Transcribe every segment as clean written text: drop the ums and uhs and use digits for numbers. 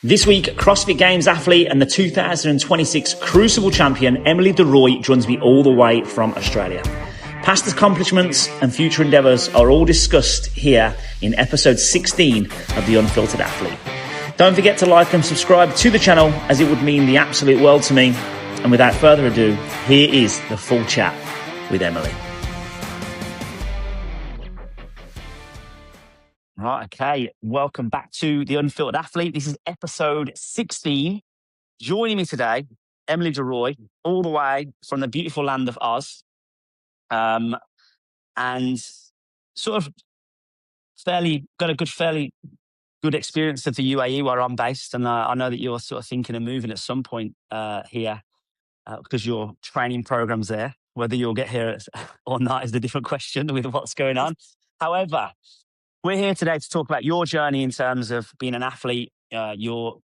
This week, CrossFit Games athlete and the 2026 Crucible champion Emily de Rooy joins me all the way from Australia. Past accomplishments and future endeavours are all discussed here in episode 16 of The Unfiltered Athlete. Don't forget to like and subscribe to the channel, as it would mean the absolute world to me. And without further ado, here is the full chat with Emily. Right, okay. Welcome back to The Unfiltered Athlete. This is episode 16. Joining me today, Emily de Rooy, all the way from the beautiful land of Oz. And sort of fairly good experience of the UAE where I'm based. And I know that you're sort of thinking of moving at some point here because your training program's there. Whether you'll get here or not is a different question with what's going on. However, we're here today to talk about your journey in terms of being an athlete, your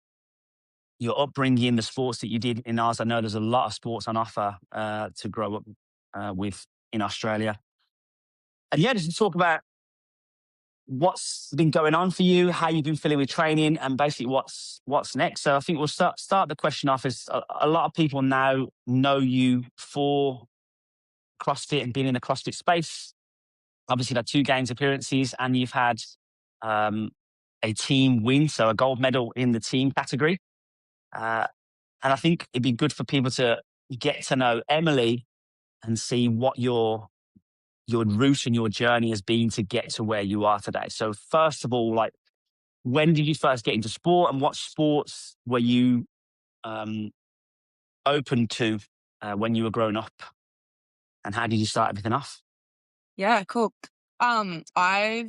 upbringing, the sports that you did in Oz. I know there's a lot of sports on offer to grow up with in Australia. And yeah, just to talk about what's been going on for you, how you've been feeling with training, and basically what's next. So I think we'll start the question off as a lot of people now know you for CrossFit and being in the CrossFit space. Obviously, you've had 2 games appearances and you've had a team win, so a gold medal in the team category. And I think it'd be good for people to get to know Emily and see what your route and your journey has been to get to where you are today. So first of all, like, when did you first get into sport, and what sports were you open to when you were growing up, and how did you start everything off? Yeah, cool. My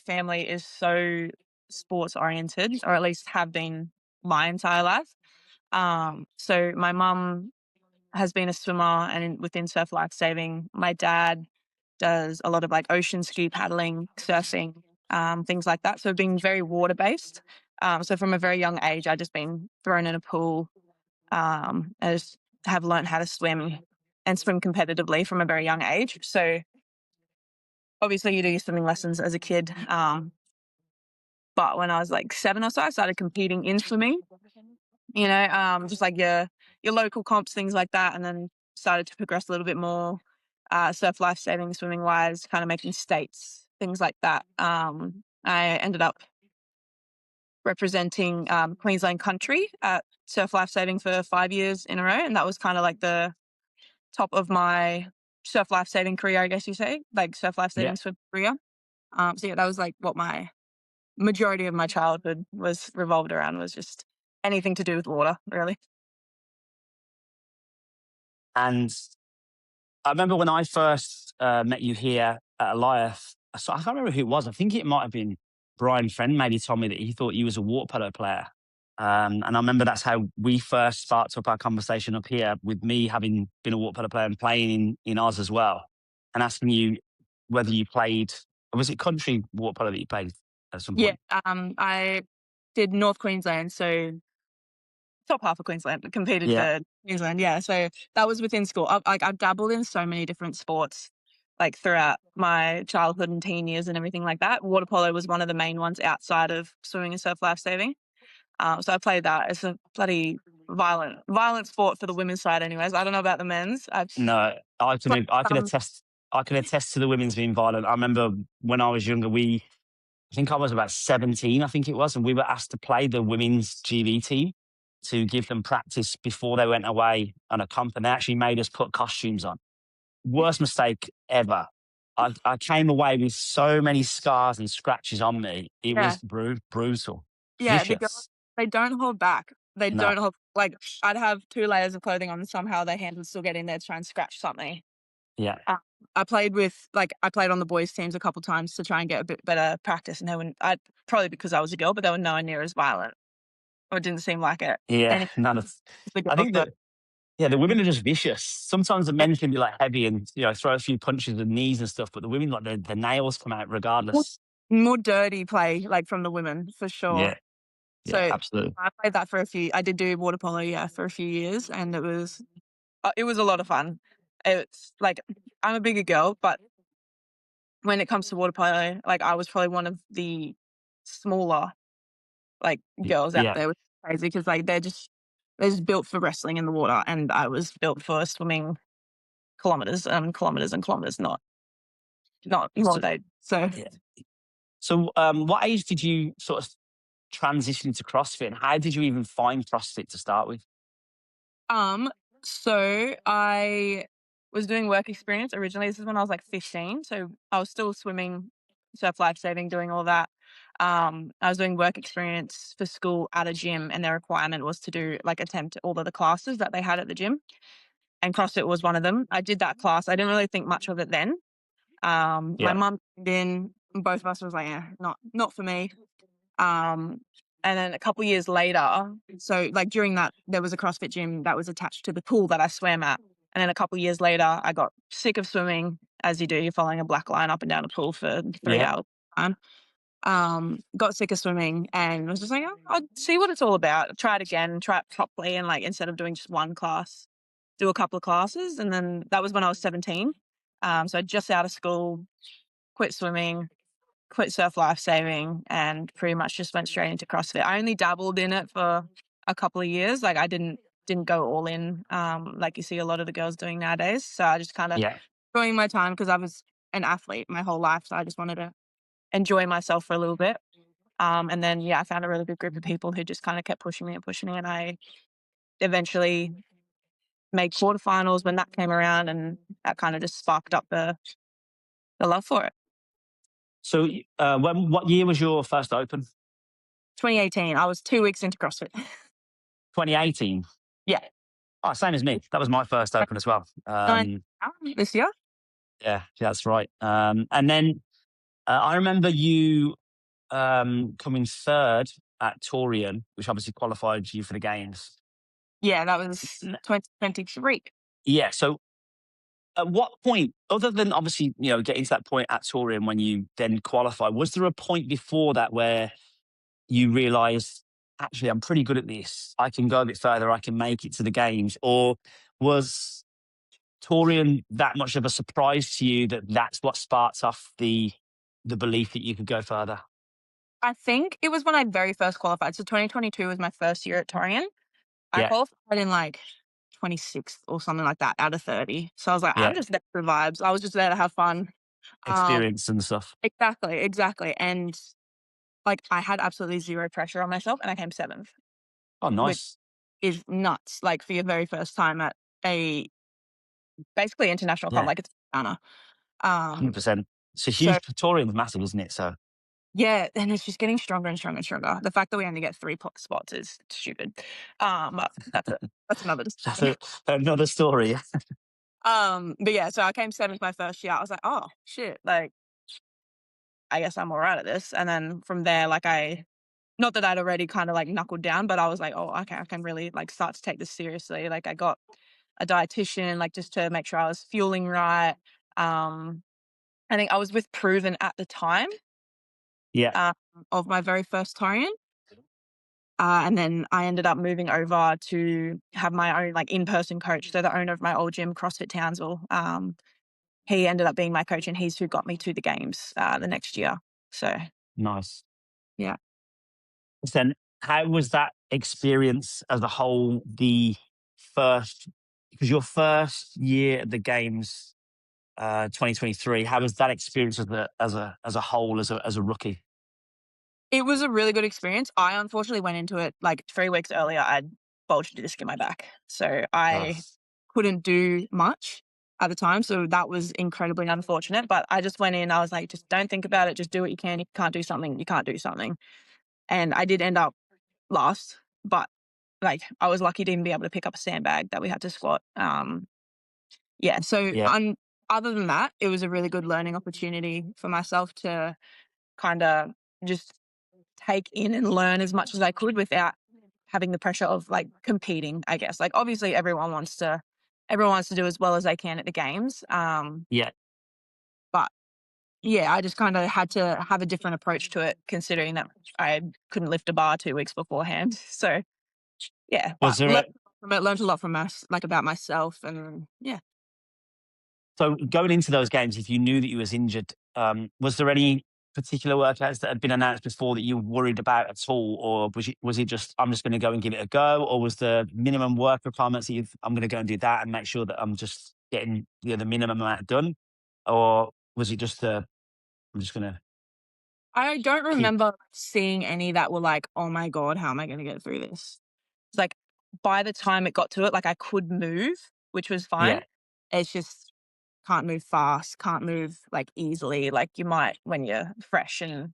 family is so sports oriented, or at least have been my entire life. So my mum has been a swimmer and within surf life saving. My dad does a lot of like ocean ski paddling, surfing, things like that. So being very water based. So from a very young age, I just been thrown in a pool, and just have learned how to swim and swim competitively from a very young age. So obviously you do your swimming lessons as a kid. But when I was like 7 or so, I started competing in swimming, just like your local comps, things like that. And then started to progress a little bit more, surf life saving, swimming wise, kind of making states, things like that. I ended up representing Queensland country at surf life saving for 5 years in a row. And that was kind of like the top of my surf life saving career, I guess you say, like surf life saving swim career. So yeah, that was like what my majority of my childhood was revolved around, was just anything to do with water, really. And I remember when I first met you here at Elias, so I can't remember who it was. I think it might have been Brian Friend maybe told me that he thought you was a water polo player. And I remember that's how we first sparked up our conversation up here, with me having been a water polo player and playing in Oz as well, and asking you whether you played, or was it country water polo that you played at some Yeah, point? I did North Queensland, so top half of Queensland, competed Yeah. for Queensland. Yeah, so that was within school. I've dabbled in so many different sports, like throughout my childhood and teen years and everything like that. Water polo was one of the main ones outside of swimming and surf life saving. So I played that. It's a bloody violent sport for the women's side, anyways. I don't know about the men's. No, I But, can I can attest. I can attest to the women's being violent. I remember when I was younger, I think I was about 17, I think it was, and we were asked to play the women's GB team to give them practice before they went away on a comp, and they actually made us put costumes on. Worst mistake ever. I came away with so many scars and scratches on me. It yeah, was brutal, yeah, the girls, vicious. they don't hold back. They No, don't hold, like, I'd have 2 layers of clothing on and somehow their hand would still get in there to try and scratch something. yeah, Uh, I played on the boys' teams a couple times to try and get a bit better practice, and they were I probably because I was a girl, but they were nowhere near as violent, or it didn't seem like it. yeah. And it's None of. the I girls, think but that, yeah, the women are just vicious. Sometimes the men can be like heavy and throw a few punches with knees and stuff, but the women, like, the nails come out more regardless. more dirty play, like, from the women, for sure. Yeah, yeah, So, absolutely. I played that for I did do water polo, yeah, for a few years, and it was a lot of fun. It's like, I'm a bigger girl, but when it comes to water polo, like, I was probably one of the smaller like girls out Yeah. there, which is crazy because like they're just built for wrestling in the water, and I was built for swimming kilometers and kilometers and kilometers, not more So, they. So yeah. So, what age did you sort of transition into CrossFit, and how did you even find CrossFit to start with? Um, so I was doing work experience originally. This is when I was like 15. So I was still swimming, surf life saving, doing all that. I was doing work experience for school at a gym, and their requirement was to do like attempt all of the classes that they had at the gym. And CrossFit was one of them. I did that class. I didn't really think much of it then. My Yeah. mum then both of us was like, yeah, not for me. Um, and then a couple years later, so like during that, there was a CrossFit gym that was attached to the pool that I swam at. And then a couple years later, I got sick of swimming, as you do. You're following a black line up and down a pool for three Yeah. hours. Time. Got sick of swimming and was just like, oh, I'll see what it's all about. Try it again, try it properly, and like instead of doing just one class, do a couple of classes. And then that was when I was 17. So just out of school, quit swimming, quit surf life saving, and pretty much just went straight into CrossFit. I only dabbled in it for a couple of years. Like I didn't go all in, like you see a lot of the girls doing nowadays. So I just kind of Yeah. enjoying my time because I was an athlete my whole life. So I just wanted to enjoy myself for a little bit. And then yeah, I found a really good group of people who just kind of kept pushing me, and I eventually made quarterfinals when that came around, and that kind of just sparked up the love for it. So, what year was your first Open? 2018, I was 2 weeks into CrossFit. 2018. Yeah. Oh, same as me. That was my first Open as well. Nine this year. Yeah, that's right. And then I remember you coming third at Torian, which obviously qualified you for the games. Yeah, that was N- 2023. Yeah. So, at what point, other than obviously getting to that point at Torian when you then qualify, was there a point before that where you realised actually I'm pretty good at this? I can go a bit further. I can make it to the games, or was Torian that much of a surprise to you that that's what sparked off the belief that you could go further? I think it was when I very first qualified. So 2022 was my first year at Torian. I Yeah, qualified in like 26th or something like that out of 30. So I was like, I'm yeah, just there for vibes. I was just there to have fun. Um, experience and stuff. exactly. And like I had absolutely zero pressure on myself, and I came seventh, Oh, which nice, is nuts. Like for your very first time at a basically international comp, yeah, like it's an honor. Um, 100%. It's a so huge Torian's massive, isn't it? So yeah, and it's just getting stronger and stronger and stronger. The fact that we only get 3 spots is stupid. But that's another that's discussion. another story. But yeah, so I came 7th my first year. I was like, "Oh, shit, like, I guess I'm alright at this." And then from there, like, not that I'd already kinda, like, knuckled down, but I was like, "Oh, okay, I can really, like, start to take this seriously." Like, I got a dietitian, like, just to make sure I was fueling right. Um, I think I was with Proven at the time, Yeah, um, of my very first Torian. And then I ended up moving over to have my own like in-person coach. So the owner of my old gym, CrossFit Townsville, he ended up being my coach, and he's who got me to the games the next year. So nice. yeah, Then how was that experience as a whole? The first, because your first year at the games, 2023. How was that experience as a whole as a rookie? it was a really good experience. I unfortunately went into it like 3 weeks earlier. I'd bulged a disc in my back, so I Nice. couldn't do much at the time. So that was incredibly unfortunate. But I just went in. I was like, just don't think about it. Just do what you can. If you can't do something, you can't do something. And I did end up last, but, like, I was lucky to even be able to pick up a sandbag that we had to squat. Yeah, so, Yeah, other than that, it was a really good learning opportunity for myself to kinda just take in and learn as much as I could without having the pressure of, like, competing, I guess. Like, obviously, everyone wants to do as well as they can at the games, yeah. but, yeah, I just kinda had to have a different approach to it considering that I couldn't lift a bar 2 weeks beforehand. So yeah, Was but there a learned a lot from us, like, about myself and yeah. So going into those games, if you knew that you was injured, was there any? particular workouts that had been announced before that you were worried about at all, or was it just I'm just going to go and give it a go, or was the minimum work requirements that I'm going to go and do that and make sure that I'm just getting the minimum amount done, or was it just I'm just going to I don't keep remember seeing any that were like, "Oh my god, how am I gonna get through this?" It's like, by the time it got to it, like, I could move, which was fine. yeah. It's just can't move fast, can't move, like, easily like you might when you're fresh and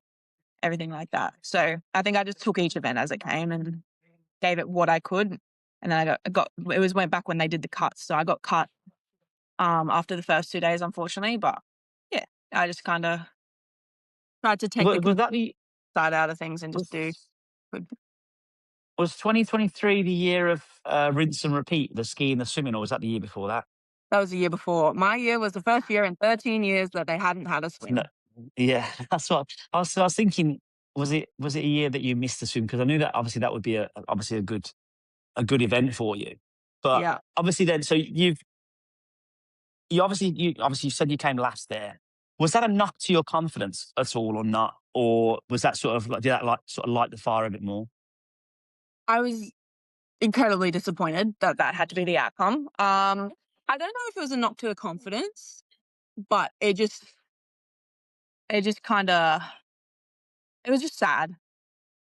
everything like that. So, I think I just took each event as it came and gave it what I could, and then I got it was went back when they did the cuts, so I got cut, after the first 2 days, unfortunately, but yeah, I just kinda tried to take the Was that the side out of things and just do was good. was 2023 the year of rinse and repeat, the ski and the swimming, or was that the year before that? That was the year before. My year was the first year in 13 years that they hadn't had a No, swim. yeah, that's what I was thinking. Was it a year that you missed the swim? Because I knew that obviously that would be obviously a good event for you. But Yeah. obviously then, so you obviously you said you came last there. Was that a knock to your confidence at all or not? Or was that sort of like, did that like sort of light the fire a bit more? I was incredibly disappointed that that had to be the outcome. I don't know if it was a knock to her confidence, but it just kinda it was just sad,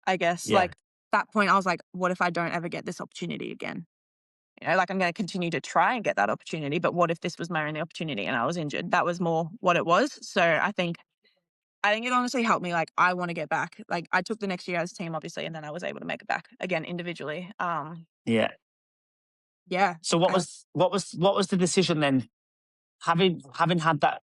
I guess. Yeah, Like, that point, I was like, "What if I don't ever get this opportunity again?" You know, like, I'm gonna continue to try and get that opportunity, but what if this was my only opportunity and I was injured? That was more what it was. So I think it honestly helped me, like, I wanna get back. Like, I took the next year as a team, obviously, and then I was able to make it back again individually. yeah. Yeah, So what was the decision then? Having had that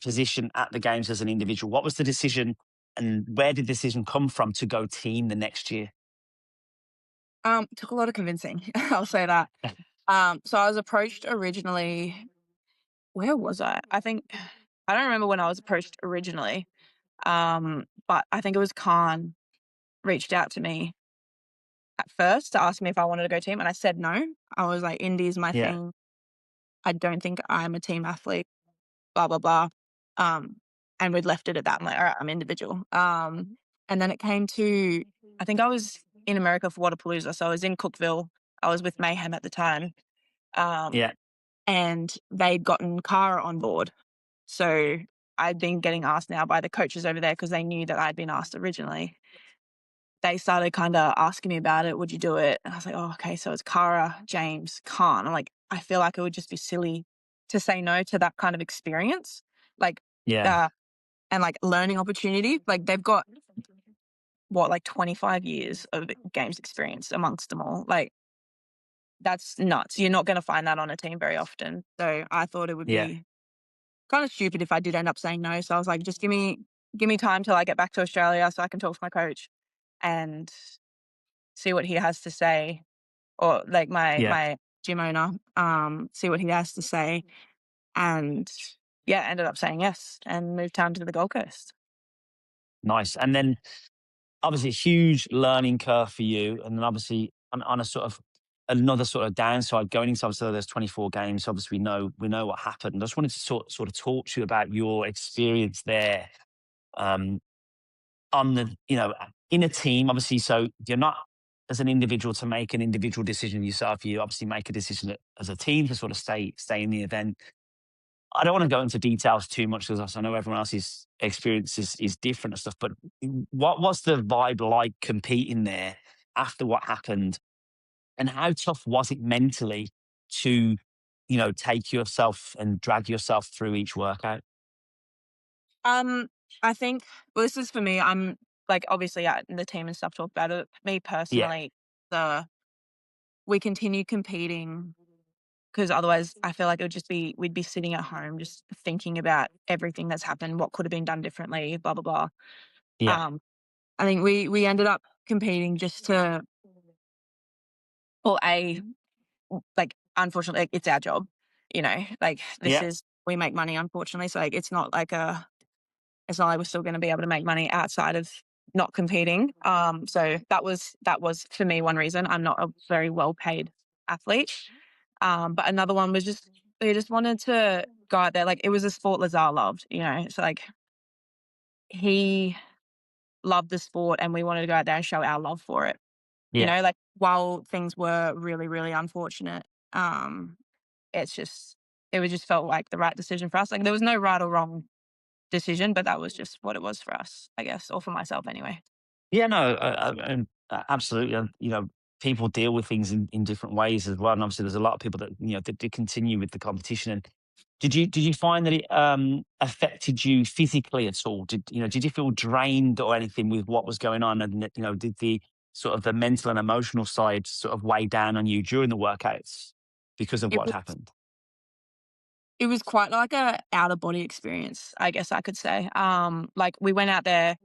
position at the games as an individual, what was the decision, and where did the decision come from to go team the next year? took a lot of convincing, I'll say that. So I was approached originally where was I? I don't remember when I was approached originally, but I think it was Khan reached out to me at first to ask me if I wanted to go team, and I said no. I was like, "Indie is my Yeah, thing. I don't think I'm a team athlete." Blah blah blah. Um, and we'd left it at that. I'm like, all right, I'm individual. And then it came to I think I was in America for Waterpalooza, so I was in Cookville. I was with Mayhem at the time, um, yeah, and they'd gotten Cara on board. So I'd been getting asked now by the coaches over there because they knew that I'd been asked originally. They started kind of asking me about it. Would you do it? And I was like, oh, okay. So it's Cara, James, Khan. I'm like, I feel like it would just be silly to say no to that kind of experience. Like, yeah, uh, and like learning opportunity. Like they've got what, like 25 years of games experience amongst them all. Like that's nuts. You're not going to find that on a team very often. So I thought it would yeah, be kind of stupid if I did end up saying no. So I was like, just give me time till I get back to Australia so I can talk to my coach and see what he has to say, or like yeah. my gym owner, see what he has to say, and yeah, ended up saying yes and moved down to the Gold Coast. Nice. And then obviously a huge learning curve for you, and then obviously on a sort of another sort of downside going into obviously those 24 games. Obviously, we know what happened. I just wanted to sort of talk to you about your experience there. Um, on the in a team, obviously, so you're not as an individual to make an individual decision yourself. You obviously make a decision as a team to sort of stay in the event. I don't want to go into details too much because I know everyone else's experience is different and stuff. But what was the vibe like competing there after what happened, and how tough was it mentally to take yourself and drag yourself through each workout? Um, I think well, this is for me. I'm like obviously the team and stuff talk about it. Me Yeah, personally, the we continue competing because otherwise I feel like it would just be we'd be sitting at home just thinking about everything that's happened, what could have been done differently, blah blah blah. yeah, Um, I think we ended up competing just to well, like unfortunately, like, it's our job, like this yeah, is we make money unfortunately, so like it's not like we're still going to be able to make money outside of not competing. So that was for me one reason. I'm not a very well paid athlete. But another one was just they just wanted to go out there. Like it was a sport Lazar loved, So like he loved the sport and we wanted to go out there and show our love for it. You Yeah. know, like, while things were really, really unfortunate, um, it's just it was just felt like the right decision for us. Like, there was no right or wrong decision, but that was just what it was for us, I guess, or for myself anyway. Yeah, no, and absolutely. And, people deal with things in different ways as well. And obviously, there's a lot of people that that did continue with the competition. And did you find that it affected you physically at all? Did you feel drained or anything with what was going on? And did the sort of the mental and emotional side sort of weigh down on you during the workouts because of It what was happened? it was quite like a out of body experience, I guess I could say. Like, we went out there.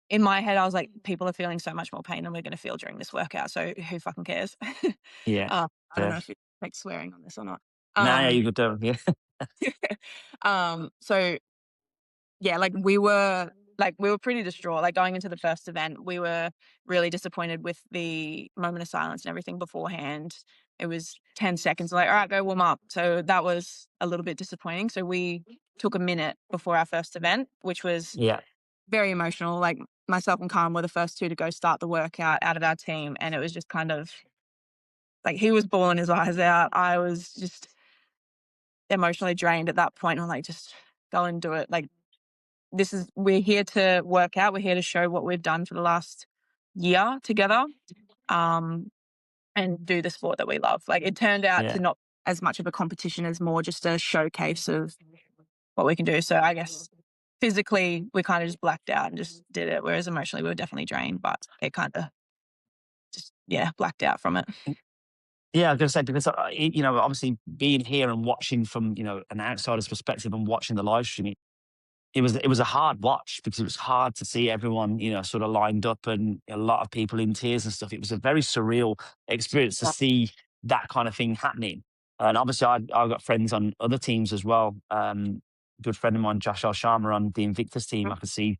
In my head, I was like, "People are feeling so much more pain than we're gonna feel during this workout, so who fucking cares?" Yeah, I don't fair. know if you like swearing on this or not. No, yeah, Um, you could do. Yeah, so yeah, we were pretty distraught. Like, going into the first event, we were really disappointed with the moment of silence and everything beforehand. It was 10 seconds, like, "All right, go warm up." So that was a little bit disappointing. So we took a minute before our first event, which was yeah, very emotional. Like, myself and Khan were the first two to go start the workout out of our team, and it was just kind of like he was bawling his eyes out. I was just emotionally drained at that point. I'm like, "Just go and do it." Like, we're here to work out. We're here to show what we've done for the last year together, um, and do the sport that we love. Like, it turned out yeah. to not as much of a competition as more just a showcase of what we can do. So I guess physically we kind of just blacked out and just did it, whereas emotionally we were definitely drained, but it kind of just, yeah, blacked out from it. Yeah, I was gonna say because obviously being here and watching from an outsider's perspective and watching the live stream, it was a hard watch because it was hard to see everyone sort of lined up and a lot of people in tears and stuff. It was a very surreal experience to Yeah. see that kind of thing happening. And obviously, I've got friends on other teams as well. Good friend of mine, Josh Al Sharma, on the Invictus team. I could see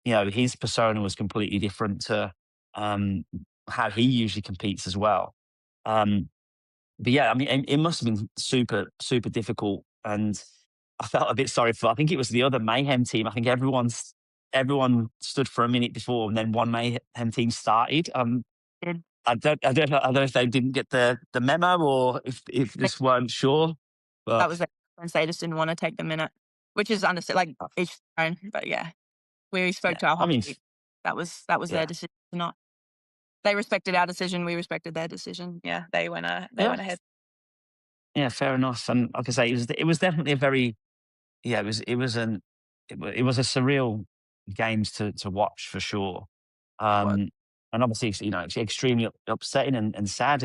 his persona was completely different to um, how he usually competes as well. Um, but yeah, I mean, it must have been super, super difficult. And I felt a bit sorry for, I think it was the other Mayhem team. I think everyone stood for a minute before and then one Mayhem team started. Did. I don't know if they didn't get the memo or if They- just weren't sure. That But was their preference. They just didn't want to take the minute, which is understood. Like, each their own, but yeah, we spoke yeah, to our I whole mean, team. That was their yeah, decision. Not They respected our decision. We respected their decision. Yeah, they yeah, went ahead. yeah, fair enough. And like I say, it was definitely a very, yeah, it was a surreal games to watch for sure. It was. Um, and obviously, it's extremely upsetting and sad.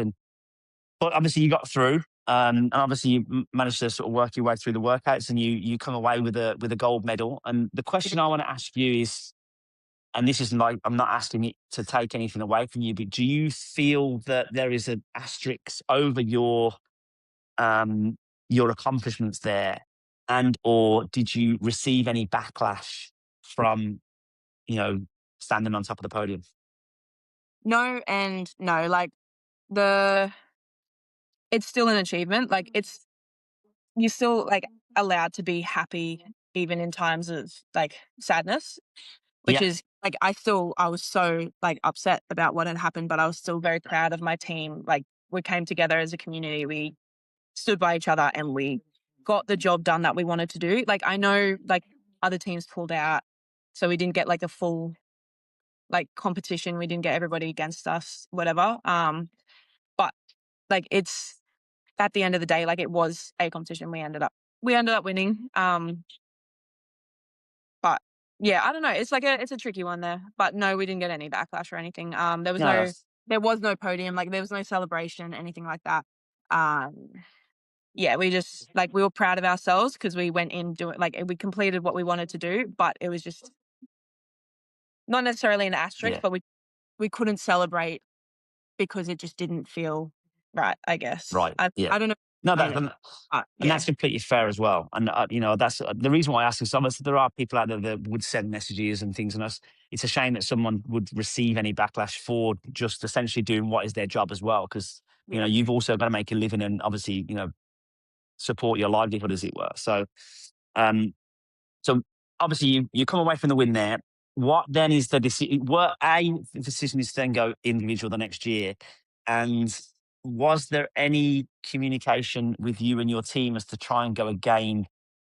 But obviously, you got through. And obviously, you managed to sort of work your way through the workouts, and you come away with a gold medal. And the question I want to ask you is, and this isn't like I'm not asking it to take anything away from you, but do you feel that there is an asterisk over um, your accomplishments there, and or did you receive any backlash from you know standing on top of the podium? No and no. Like, the it's still an achievement. Like, you're still, like, allowed to be happy even in times of, like, sadness, which Yeah, is like, I was so, like, upset about what had happened, but I was still very proud of my team. Like, we came together as a community, we stood by each other, and we got the job done that we wanted to do. Like, I know, like, other teams pulled out, so we didn't get, like, a full, like, competition, we didn't get everybody against us, whatever, but, like, it's at the end of the day, like, it was a competition, we ended up winning, but yeah, I don't know, it's a tricky one there, but no, we didn't get any backlash or anything, no, that's there was no podium, like, there was no celebration, anything like that, um, yeah, we just like, we were proud of ourselves because we went in doing like, we completed what we wanted to do, but it was just not necessarily an asterisk, yeah, but we couldn't celebrate because it just didn't feel right, I guess. right, yeah. I don't know No, if you explain it, but and yeah. that's completely fair as well. And that's the reason why I ask is obviously there are people out there that would send messages and things, and us. It's a shame that someone would receive any backlash for just essentially doing what is their job as well, because Yeah. you've also got to make a living and obviously support your livelihood, as it were. Um, so obviously you come away from the win there. What then is the decision? What the decision is to then go individual the next year, and was there any communication with you and your team as to try and go again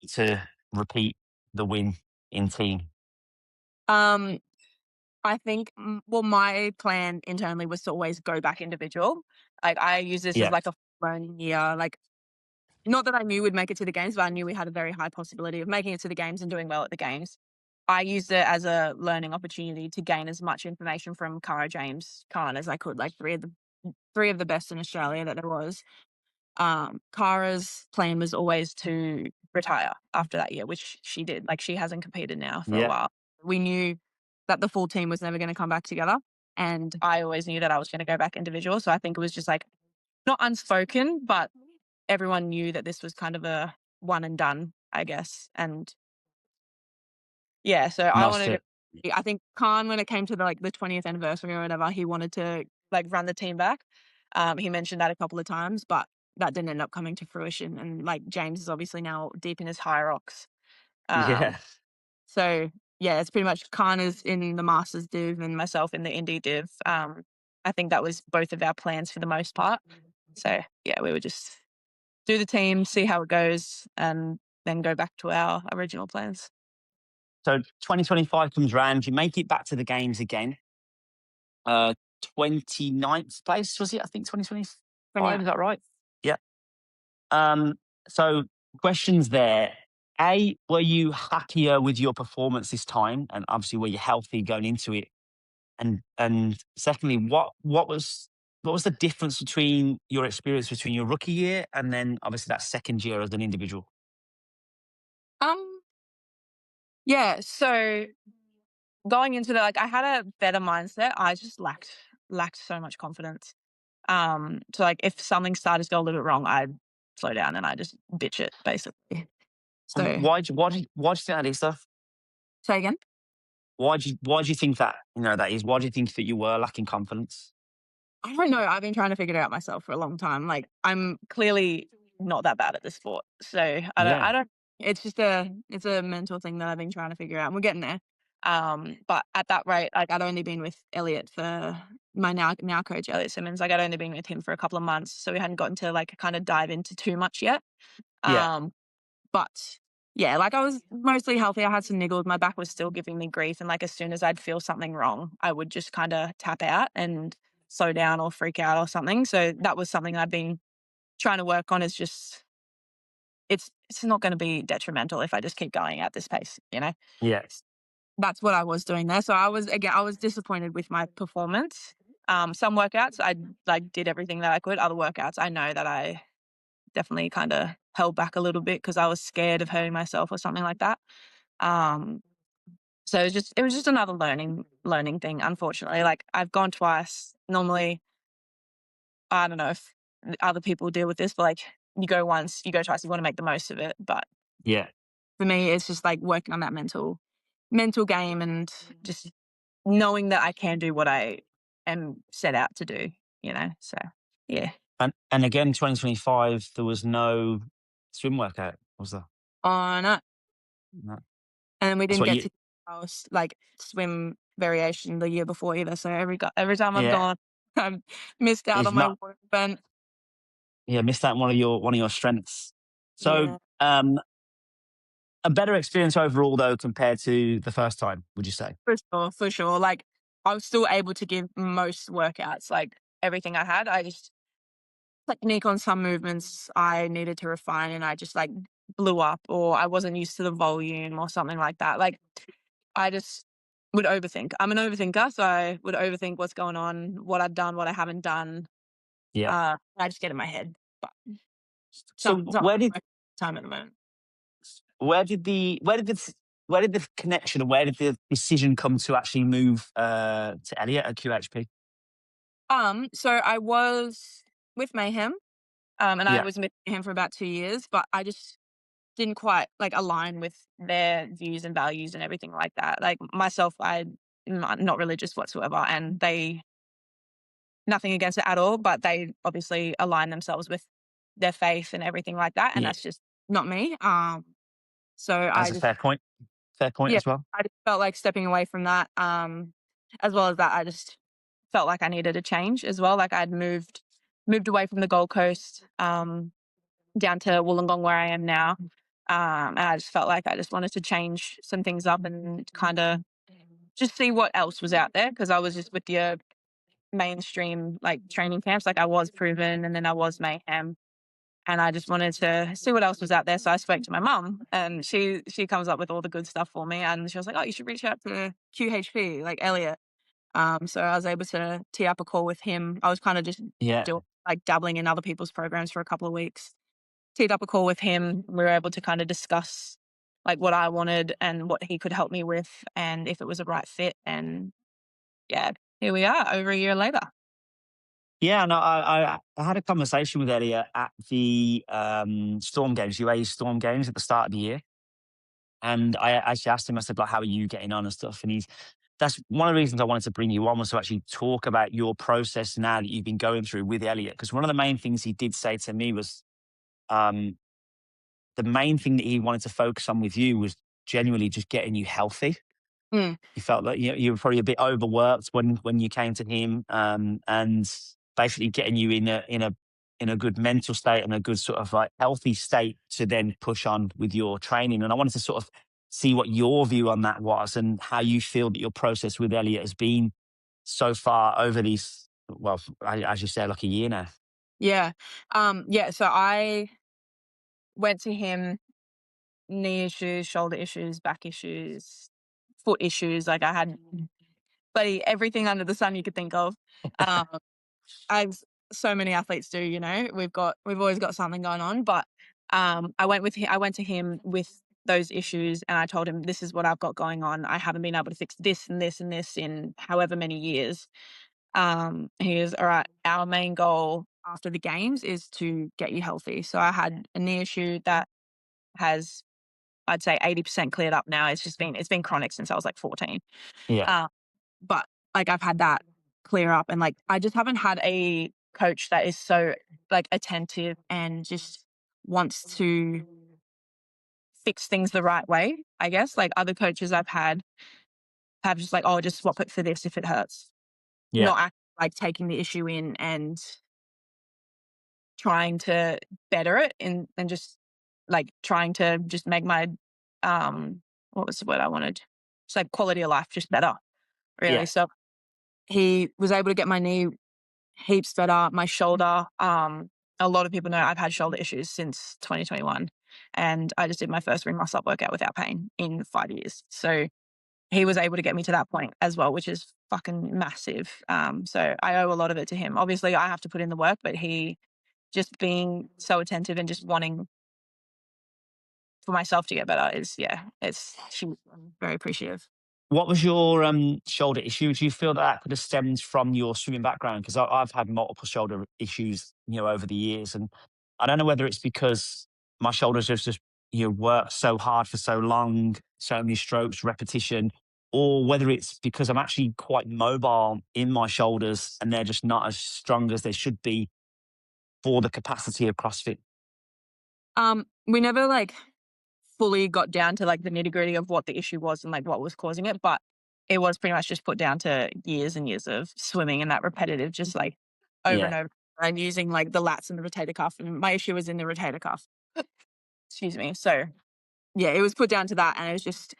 to repeat the win in team? Um, I think, well, my plan internally was to always go back individual. Like, I use this as Yeah, like a learning year. Like, not that I knew we'd make it to the games, but I knew we had a very high possibility of making it to the games and doing well at the games. I used it as a learning opportunity to gain as much information from Cara, James, Khan as I could, like three of the best in Australia that there was. Cara's plan was always to retire after that year, which she did. Like, she hasn't competed now for a yeah, while. We knew that the full team was never going to come back together. And I always knew that I was going to go back individual. So I think it was just like not unspoken, but everyone knew that this was kind of a one and done, I guess. And yeah, so I nice wanted to. to, I think Khan, when it came to the 20th anniversary or whatever, he wanted to like run the team back. He mentioned that a couple of times, but that didn't end up coming to fruition. And like James is obviously now deep in his high rocks. Um, Yeah. so yeah, it's pretty much Khan is in the Masters div and myself in the Indie div. I think that was both of our plans for the most part. So yeah, we would just do the team, see how it goes, and then go back to our original plans. So 2025 comes round, you make it back to the games again. Uh, 29th place was it? I think 2025. Yeah. Is that right? Yeah. Um, so questions there. A, were you happier with your performance this time? And obviously, were you healthy going into it? And secondly, what was the difference between your experience between your rookie year and then obviously that second year as an individual? Um, yeah, so going into that, like I had a better mindset. I just lacked so much confidence. So like if something started to go a little bit wrong, I'd slow down and I just bitch it basically. And So why do you think that is though? say again. Why do you think that that is? Why do you think that you were lacking confidence? I don't know. I've been trying to figure it out myself for a long time. Like I'm clearly not that bad at the sport. So Yeah, I don't it's a mental thing that I've been trying to figure out. And we're getting there. But at that rate, like I'd only been with Elliot for my now coach Elliot Simmons, like I'd only been with him for a couple of months. So we hadn't gotten to like kind of dive into too much yet. yeah, Um, but yeah, like I was mostly healthy. I had some niggles. My back was still giving me grief. And like as soon as I'd feel something wrong, I would just kind of tap out and slow down or freak out or something. So that was something I've been trying to work on is just it's not going to be detrimental if I just keep going at this pace. yeah. That's what I was doing there. So I was disappointed with my performance. Some workouts I like did everything that I could. Other workouts I know that I definitely kind of held back a little bit because I was scared of hurting myself or something like that. Um, so it was just another learning thing. Unfortunately, like I've gone twice. Normally, I don't know if other people deal with this, but like you go once, you go twice. You want to make the most of it. But Yeah. for me, it's just like working on that mental game and just knowing that I can do what I am set out to do. So yeah. And again, 2025, there was no swim workout, was there? On it. No. And we That's didn't what get you. to house like swim variation the year before either. So every time I've Yeah, gone, I've missed out is on my not. water event. Yeah, missed out on one of your strengths. So, Yeah, a better experience overall, though, compared to the first time. Would you say? for sure, for sure. Like I was still able to give most workouts, like everything I had. I just technique on some movements I needed to refine and I just like blew up or I wasn't used to the volume or something like that. Like I just would overthink. I'm an overthinker, so I would overthink what's going on, what I've done, what I haven't done. Yeah. I just get in my head. But So something time at the moment. where did the where did the where did the connection and where did the decision come to actually move to Elliot at QHP? So I was with Mayhem, and I Yeah, was with him for about 2 years, but I just didn't quite like align with their views and values and everything like that. Like myself, I'm not religious whatsoever, and they nothing against it at all, but they obviously align themselves with their faith and everything like that, and yeah. that's just not me. So I That's a just fair point. Fair point Yeah, as well. I just felt like stepping away from that, as well as that, I just felt like I needed a change as well. Like I'd moved away from the Gold Coast, down to Wollongong where I am now, and I just felt like I just wanted to change some things up and kind of just see what else was out there because I was just with your mainstream like training camps. Like I was Proven, and then I was Mayhem, and I just wanted to see what else was out there. So I spoke to my mum, and she comes up with all the good stuff for me, and she was like, "Oh, you should reach out to QHP, like Elliot." So I was able to tee up a call with him. I was kind of just Yeah. doing like dabbling in other people's programs for a couple of weeks. Teed up a call with him. We were able to kind of discuss like what I wanted and what he could help me with, and if it was a right fit. And yeah, here we are over a year later. Yeah, no, I had a conversation with Elliot at the Storm Games, UAE Storm Games at the start of the year. And I actually asked him, I said, like, how are you getting on and stuff? And that's one of the reasons I wanted to bring you on was to actually talk about your process now that you've been going through with Elliot. Because one of the main things he did say to me was um, the main thing that he wanted to focus on with you was genuinely just getting you healthy. Mm, You felt that you were probably a bit overworked when you came to him, and basically getting you in a good mental state and a good sort of like healthy state to then push on with your training. And I wanted to sort of see what your view on that was and how you feel that your process with Elliot has been so far over these, well, as you say, like a year now. yeah. Yeah. So I went to him, knee issues, shoulder issues, back issues, foot issues. Like I had buddy everything under the sun you could think of. Um, I've so many athletes do, you know, we've always got something going on, but, I went to him with those issues and I told him, "This is what I've got going on. I haven't been able to fix this and this and this in however many years." He goes, "Alright, our main goal after the games is to get you healthy." So I had a knee issue that has, I'd say 80% cleared up now. It's been chronic since I was like 14. Yeah, Uh, but, like, I've had that clear up and, like, I just haven't had a coach that is so, like, attentive and just wants to fix things the right way, I guess. Like, other coaches I've had have just like, "Oh, just swap it for this if it hurts." yeah, Not like, taking the issue in and trying to better it and just, like, trying to just make my, what was the word I wanted? Just, like, quality of life just better, really. yeah, So, he was able to get my knee heaps better. My shoulder, a lot of people know I've had shoulder issues since 2021, and I just did my first ring muscle up workout without pain in 5 years. So he was able to get me to that point as well, which is fucking massive. So I owe a lot of it to him. Obviously, I have to put in the work, but he just being so attentive and just wanting for myself to get better is, yeah, it's huge. I'm very appreciative. what was your shoulder issue? Do you feel that that could have stemmed from your swimming background? Because I've had multiple shoulder issues, over the years, and I don't know whether it's because my shoulders just worked so hard for so long, so many strokes, repetition, or whether it's because I'm actually quite mobile in my shoulders and they're just not as strong as they should be for the capacity of CrossFit. We never like fully got down to like the nitty gritty of what the issue was and like what was causing it, but it was pretty much just put down to years and years of swimming and that repetitive, just like over and Yeah, over and using like the lats and the rotator cuff. And my issue was in the rotator cuff. Excuse me. So yeah, it was put down to that. And it was just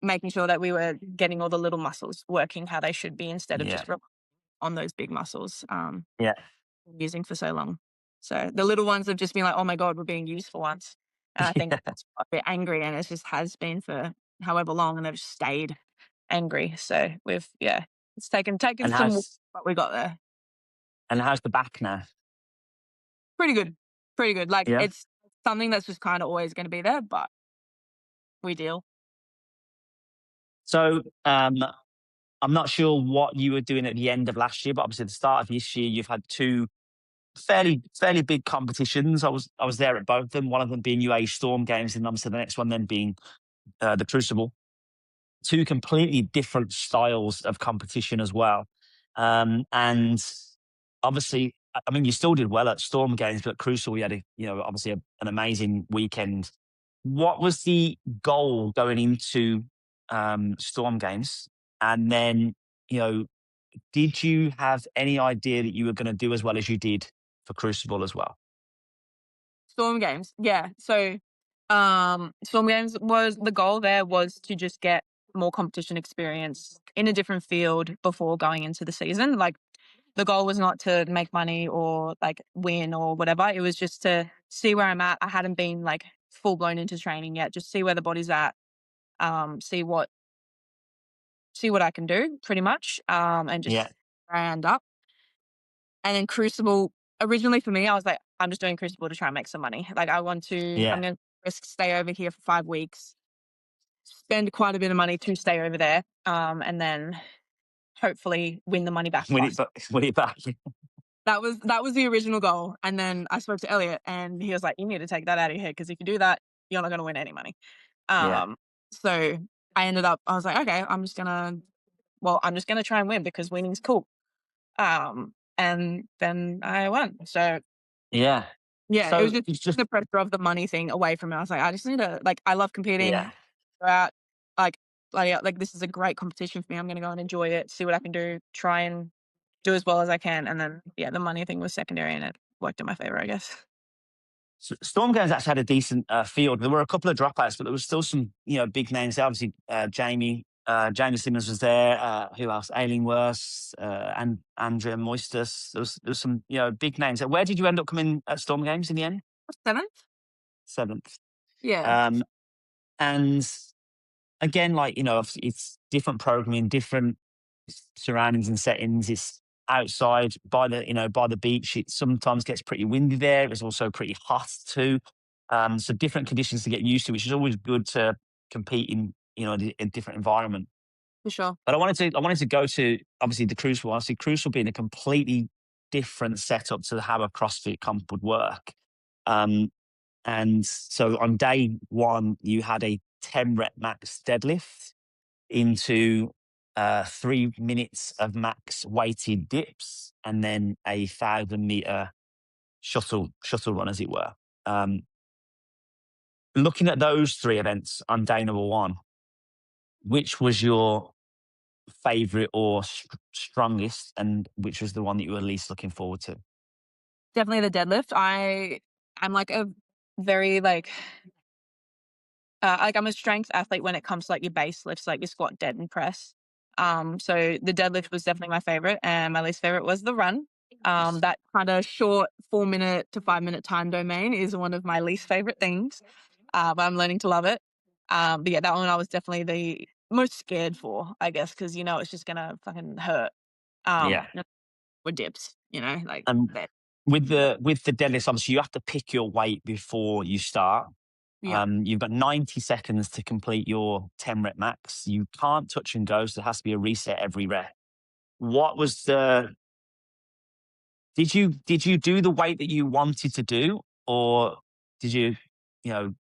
making sure that we were getting all the little muscles working how they should be instead of yeah, just on those big muscles yeah, using for so long. So the little ones have just been like, oh my God, we're being used for once. And I think yeah. that's a bit angry and it just has been for however long and they've just stayed angry. So yeah, it's taken And some work, how's but we got there. and how's the back now? Pretty good. Pretty good. Like Yeah. it's something that's just kind of always going to be there, but we deal. So I'm not sure what you were doing at the end of last year, but obviously at the start of this year, you've had two fairly big competitions. I was there at both of them. One of them being UAE Storm Games, and obviously the next one then being the Crucible. Two completely different styles of competition as well. And obviously, I mean, you still did well at Storm Games, but at Crucible, you had obviously an amazing weekend. what was the goal going into Storm Games? And then, you know, did you have any idea that you were going to do as well as you did for Crucible as well? Storm Games, yeah. So, Storm Games was the goal there was to just get more competition experience in a different field before going into the season. Like, the goal was not to make money or, like, win or whatever. It was just to see where I'm at. I hadn't been, like, full blown into training yet, just see where the body's at, see what I can do pretty much, and Yeah, just where I end up. And then Crucible, originally for me, I was like, I'm just doing Crucible to try and make some money. Like, I'm yeah. going to risk stay over here for 5 weeks, spend quite a bit of money to stay over there, and then hopefully win the money back Win it, plus. but win it back. That was the original goal. And then I spoke to Elliot and he was like, you need to take that out of your head because if you do that, you're not going to win any money. Yeah, Um, so I was like, okay, I'm just gonna try and win because winning's cool. And then I won. So yeah. yeah, it was So just it's just the pressure of the money thing away from it. I was like, I just need to like I love yeah. competing. Go out, like like this is a great competition for me. I'm gonna go and enjoy it, see what I can do, try and do as well as I can. And then yeah, the money thing was secondary and it worked in my favor, I guess. Storm Games actually had a decent field. There were a couple of dropouts, but there was still some, big names there. Obviously, Jamie Simmons was there. Who else? Aileen Worth, and Andrea Moistus. There was some, big names. Where did you end up coming at Storm Games in the end? Seventh? Seventh. Yeah, Um, and again, like, obviously it's different programming, different surroundings and settings. It's outside by the beach. It sometimes gets pretty windy there. It's also pretty hot too. So different conditions to get used to, which is always good to compete in, a different environment. for sure. But I wanted to go to obviously the Crucible. Obviously, Crucible being a completely different setup to how a CrossFit comp would work. Um, and so on day one, you had a 10 rep max deadlift into 3 minutes of max weighted dips, and then a 1,000 meter shuttle run, as it were. Um, Looking at those three events on day number one, which was your favorite or strongest, and which was the one that you were least looking forward to? Definitely the deadlift. I'm like a very like I'm a strength athlete when it comes to like your base lifts, like your squat, dead, and press. So the deadlift was definitely my favorite, and my least favorite was the run. That kind of short 4 minute to 5 minute time domain is one of my least favorite things, but I'm learning to love it. But yeah, that one I was definitely the most scared for, I guess, because it's just gonna fucking hurt. Yeah. No, with dips, like And that. with the deadlifts, obviously you have to pick your weight before you start. Yeah. You've got 90 seconds to complete your 10 rep max. You can't touch and go, so there has to be a reset every rep. What was the did you do the weight that you wanted to do, or did you,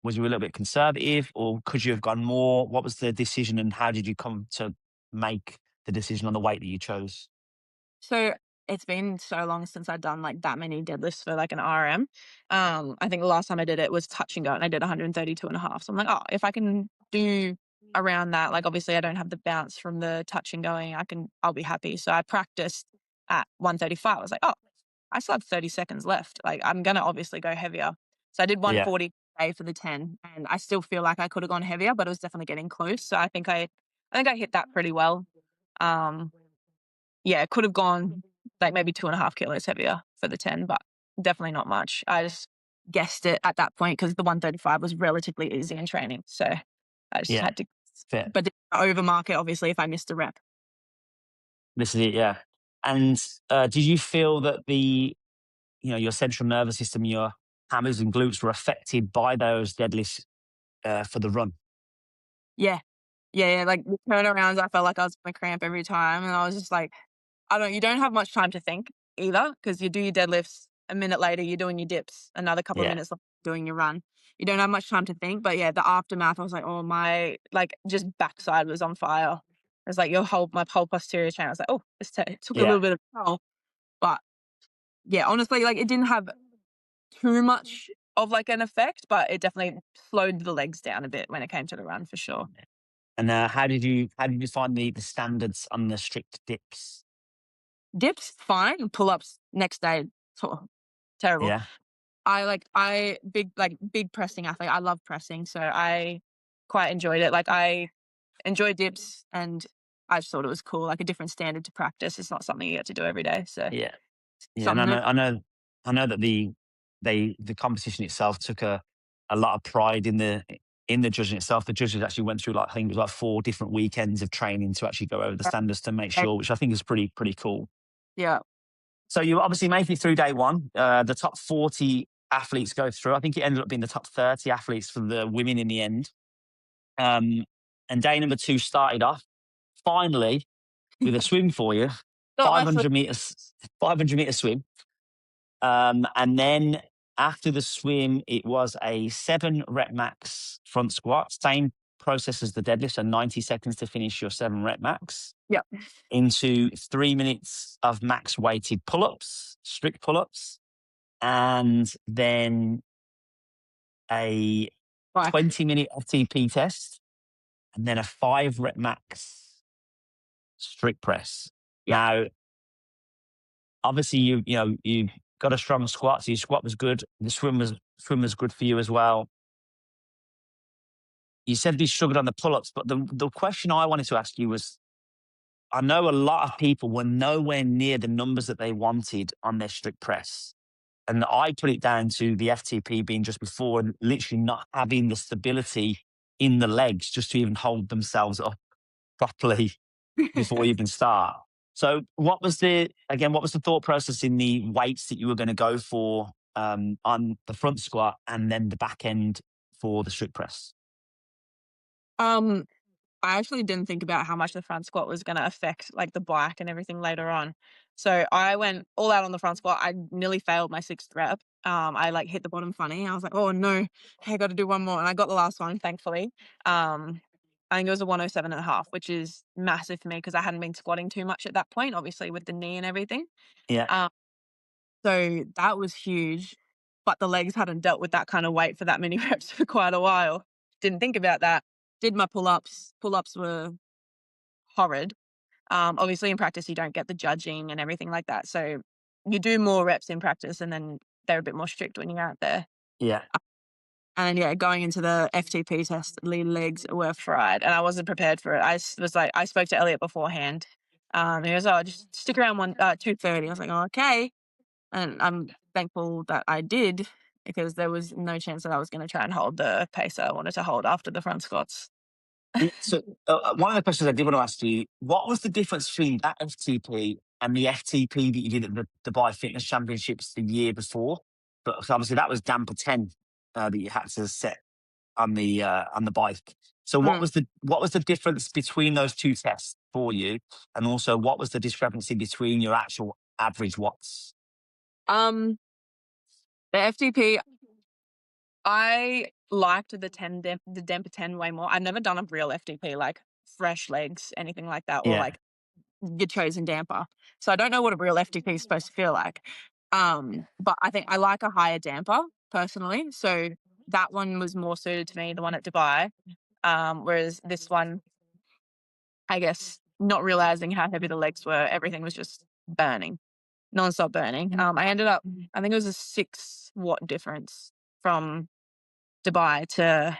was you a little bit conservative, or could you have gone more? What was the decision, and how did you come to make the decision on the weight that you chose? So it's been so long since I've done like that many deadlifts for like an RM. I think the last time I did it was touch and go and I did 132 and a half. So I'm like, oh, if I can do around that, like obviously I don't have the bounce from the touch and going, I'll be happy. So I practiced at 135. I was like, oh, I still have 30 seconds left. Like I'm gonna obviously go heavier. So I did Yeah, 140 today for the 10 and I still feel like I could have gone heavier, but it was definitely getting close. So I think I hit that pretty well. Um yeah, it could have gone, like, maybe 2.5 kilos heavier for the 10, but definitely not much. I just guessed it at that point because the 135 was relatively easy in training, so I just yeah, had to fair. but didn't overmark it, obviously, if I missed a rep. This is it, yeah. And did you feel that your central nervous system, your hammers and glutes were affected by those deadlifts for the run? Yeah. Yeah, yeah, like, the turnarounds, I felt like I was gonna cramp every time, and I was just like, I don't you don't have much time to think either because you do your deadlifts, a minute later, you're doing your dips, another couple of Yeah, minutes later, doing your run. You don't have much time to think, but yeah, the aftermath, I was like, "Oh, my" like, just backside was on fire. It's like my whole posterior chain, I was like, "Oh, it took a yeah, little bit of toll," but yeah, honestly, like, it didn't have too much of like an effect, but it definitely slowed the legs down a bit when it came to the run for sure. And how did you find the standards on the strict dips? Dips, fine. Pull-ups next day, oh, terrible. Yeah, I big pressing athlete. I love pressing, so I quite enjoyed it. Like I enjoy dips, and I just thought it was cool, like a different standard to practice. It's not something you get to do every day, so yeah, yeah. And something new. I know that the competition itself took a lot of pride in the judging itself. The judges actually went through like I think it was like 4 different weekends of training to actually go over the standards to make sure, which I think is pretty cool. Yeah. So you obviously make it through day one. The top 40 athletes go through. I think it ended up being the top 30 athletes for the women in the end. Um, and day number 2 started off finally with a swim for you, Not my foot. 500 meter swim. And then after the swim, it was a 7 rep max front squat, same process as the deadlift, so 90 seconds to finish your 7 rep max, Yeah. into 3 minutes of max weighted pull ups, strict pull ups, and then a Bike. 20-minute FTP test, and then a 5 rep max strict press. Yeah. Now, obviously, you got a strong squat, so your squat was good. The swim was good for you as well. You said you struggled on the pull ups, but the question I wanted to ask you was, I know a lot of people were nowhere near the numbers that they wanted on their strict press. And I put it down to the FTP being just before and literally not having the stability in the legs just to even hold themselves up properly before you even start. So what was the thought process in the weights that you were going to go for on the front squat and then the back end for the strict press? Um, I actually didn't think about how much the front squat was gonna affect, like, the bike and everything later on. So I went all out on the front squat. I nearly failed my 6th rep. I, like, hit the bottom funny. I was like, "Oh, no. Hey, I gotta do one more," and I got the last one, thankfully. Um, I think it was a 107.5, which is massive for me because I hadn't been squatting too much at that point, obviously, with the knee and everything. Yeah. Um, so that was huge, but the legs hadn't dealt with that kind of weight for that many reps for quite a while. Didn't think about that. Did my pull-ups. Pull-ups were horrid. Obviously in practice you don't get the judging and everything like that. So you do more reps in practice and then they're a bit more strict when you're out there. Yeah. And yeah, going into the FTP test, the legs were fried and I wasn't prepared for it. Was like, I spoke to Elliot beforehand. He was, "Oh, just stick around 2:30." I was like, "Oh, okay." And I'm thankful that I did because there was no chance that I was going to try and hold the pace that I wanted to hold after the front squats. So one of the questions I did want to ask you, what was the difference between that FTP and the FTP that you did at the Dubai Fitness Championships the year before? But obviously that was damper 10 that you had to set on the bike. So Mm. what was the difference between those two tests for you, and also what was the discrepancy between your actual average watts? Um, the FTP, I liked the 10 the Demper 10 way more. I've never done a real FTP, like fresh legs, anything like that, or Yeah, like your chosen damper. So I don't know what a real FTP is supposed to feel like. But I think I like a higher damper personally. So that one was more suited to me, the one at Dubai. Whereas this one, I guess, not realizing how heavy the legs were, everything was just burning, non-stop burning. I ended up, I think it was a 6 watt difference from Dubai to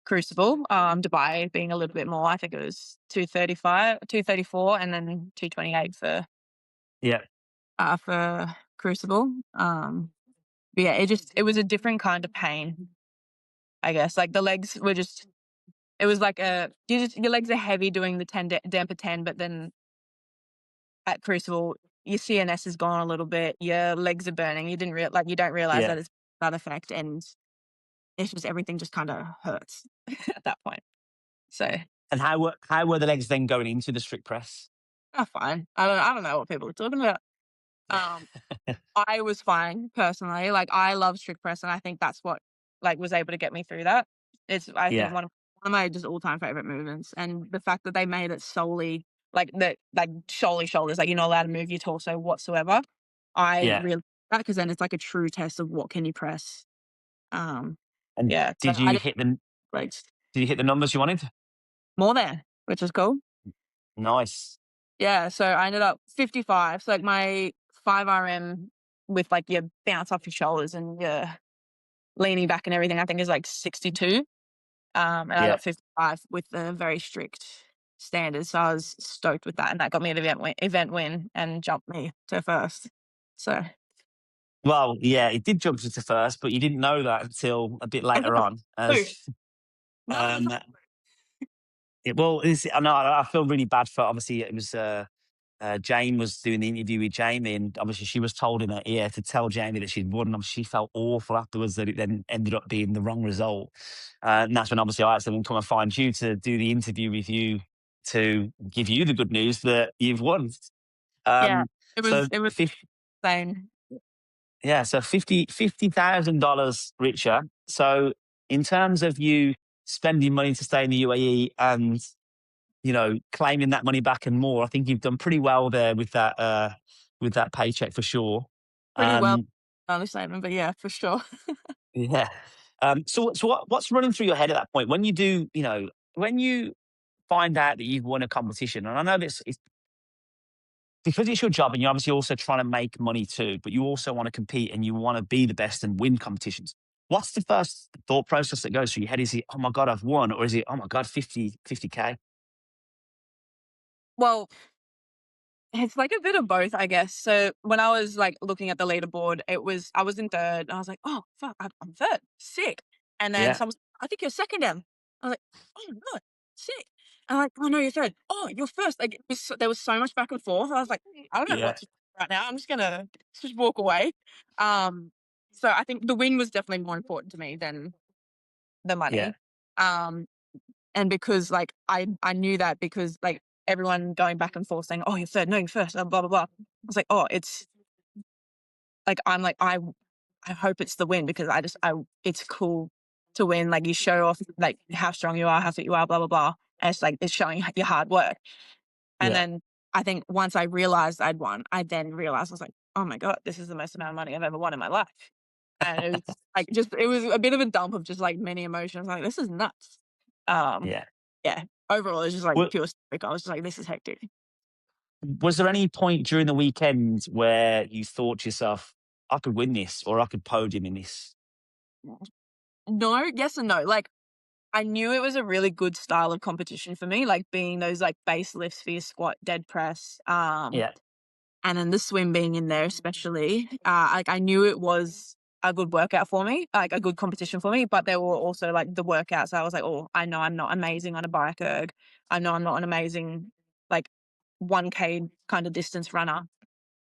Crucible. Dubai being a little bit more. I think it was 235, 234, and then 228 yeah, for Crucible. But yeah, it was a different kind of pain, I guess. Like the legs were just, it was like your legs are heavy doing the 10 damper 10, but then at Crucible, your CNS is gone a little bit. Your legs are burning. You don't realize yeah. that it's that effect, and it's just everything just kind of hurts at that point. So And how were the legs then going into the strict press? fine. I don't know what people are talking about. Um, I was fine personally. Like I love strict press, and I think that's what like was able to get me through that. It's I think Yeah, one of my just all time favorite movements, and the fact that they made it solely like solely shoulders, like you're not allowed to move your torso whatsoever. I yeah. really that because then it's like a true test of what can you press. Um, And yeah, so did I you did hit the great. did you hit the numbers you wanted? More there, which is cool. Nice. Yeah, so I ended up 55. So, like, my 5 RM with, like, your bounce off your shoulders and your leaning back and everything, I think is, like, 62. And I Yeah. got 55 with the very strict standards, so I was stoked with that, and that got me an event win and jumped me to first. So Well, yeah, it did jump you to first, but you didn't know that until a bit I later know. on. Ooh, As none of the um, time. I know I feel really bad for. Obviously, it was Jane was doing the interview with Jamie, and obviously she was told in her ear to tell Jamie that she'd won. And obviously, she felt awful afterwards that it then ended up being the wrong result. And that's when obviously I asked them to come and find you to do the interview with you to give you the good news that you've won. Yeah, it was So it was insane. yeah, so $50,000 richer. So in terms of you spending money to stay in the UAE and claiming that money back and more, I think you've done pretty well there with that paycheck for sure. Pretty well Um, understatement, but yeah, for sure. yeah. What's running through your head at that point when you do, when you find out that you've won a competition? And I know this is because it's your job and you're obviously also trying to make money too, but you also want to compete and you want to be the best and win competitions. What's the first thought process that goes through your head? Is it, oh my God, I've won? Or is it, oh my God, 50K? Well, it's like a bit of both, I guess. So when I was like looking at the leaderboard, I was in third, and I was like, "Oh fuck, I'm third, sick." And then Yeah. someone, "I think you're second, Em." I was like, "Oh my god, sick." And I'm like, "Oh no, you're third. Oh, you're first." Like there was so much back and forth. I was like, "I don't know what Yeah. to do right now. I'm just gonna just walk away." Um, so I think the win was definitely more important to me than the Yeah. money. Um, and because, like, I knew that because, like, everyone going back and forth saying, "Oh, you're third. No, you're first, blah, blah, blah." I was like, "Oh, it's" like, I'm like, I hope it's the win because I it's cool to win, like, you show off, like, how strong you are, how fit you are, blah, blah, blah, and it's, like, it's showing your hard work. And Yeah. then I think once I realized I'd won, I then realized I was like, "Oh my god, this is the most amount of money I've ever won in my life." And it was, like, just it was a bit of a dump of just, like, many emotions, like, "This is nuts." Um, Yeah. yeah, overall, it's just, like, Wa- pure stoic. I was just like, "This is hectic." Was there any point during the weekend where you thought to yourself, I could win this or I could podium in this? No, yes and no. Like, I knew it was a really good style of competition for me, like, being those, like, base lifts for your squat, dead press, Yeah. and then the swim being in there especially. Like, I knew it was a good workout for me, like, a good competition for me, but there were also, like, the workouts I was like, "Oh, I know I'm not amazing on a bike erg. I know I'm not an amazing, like, 1K kind of distance runner."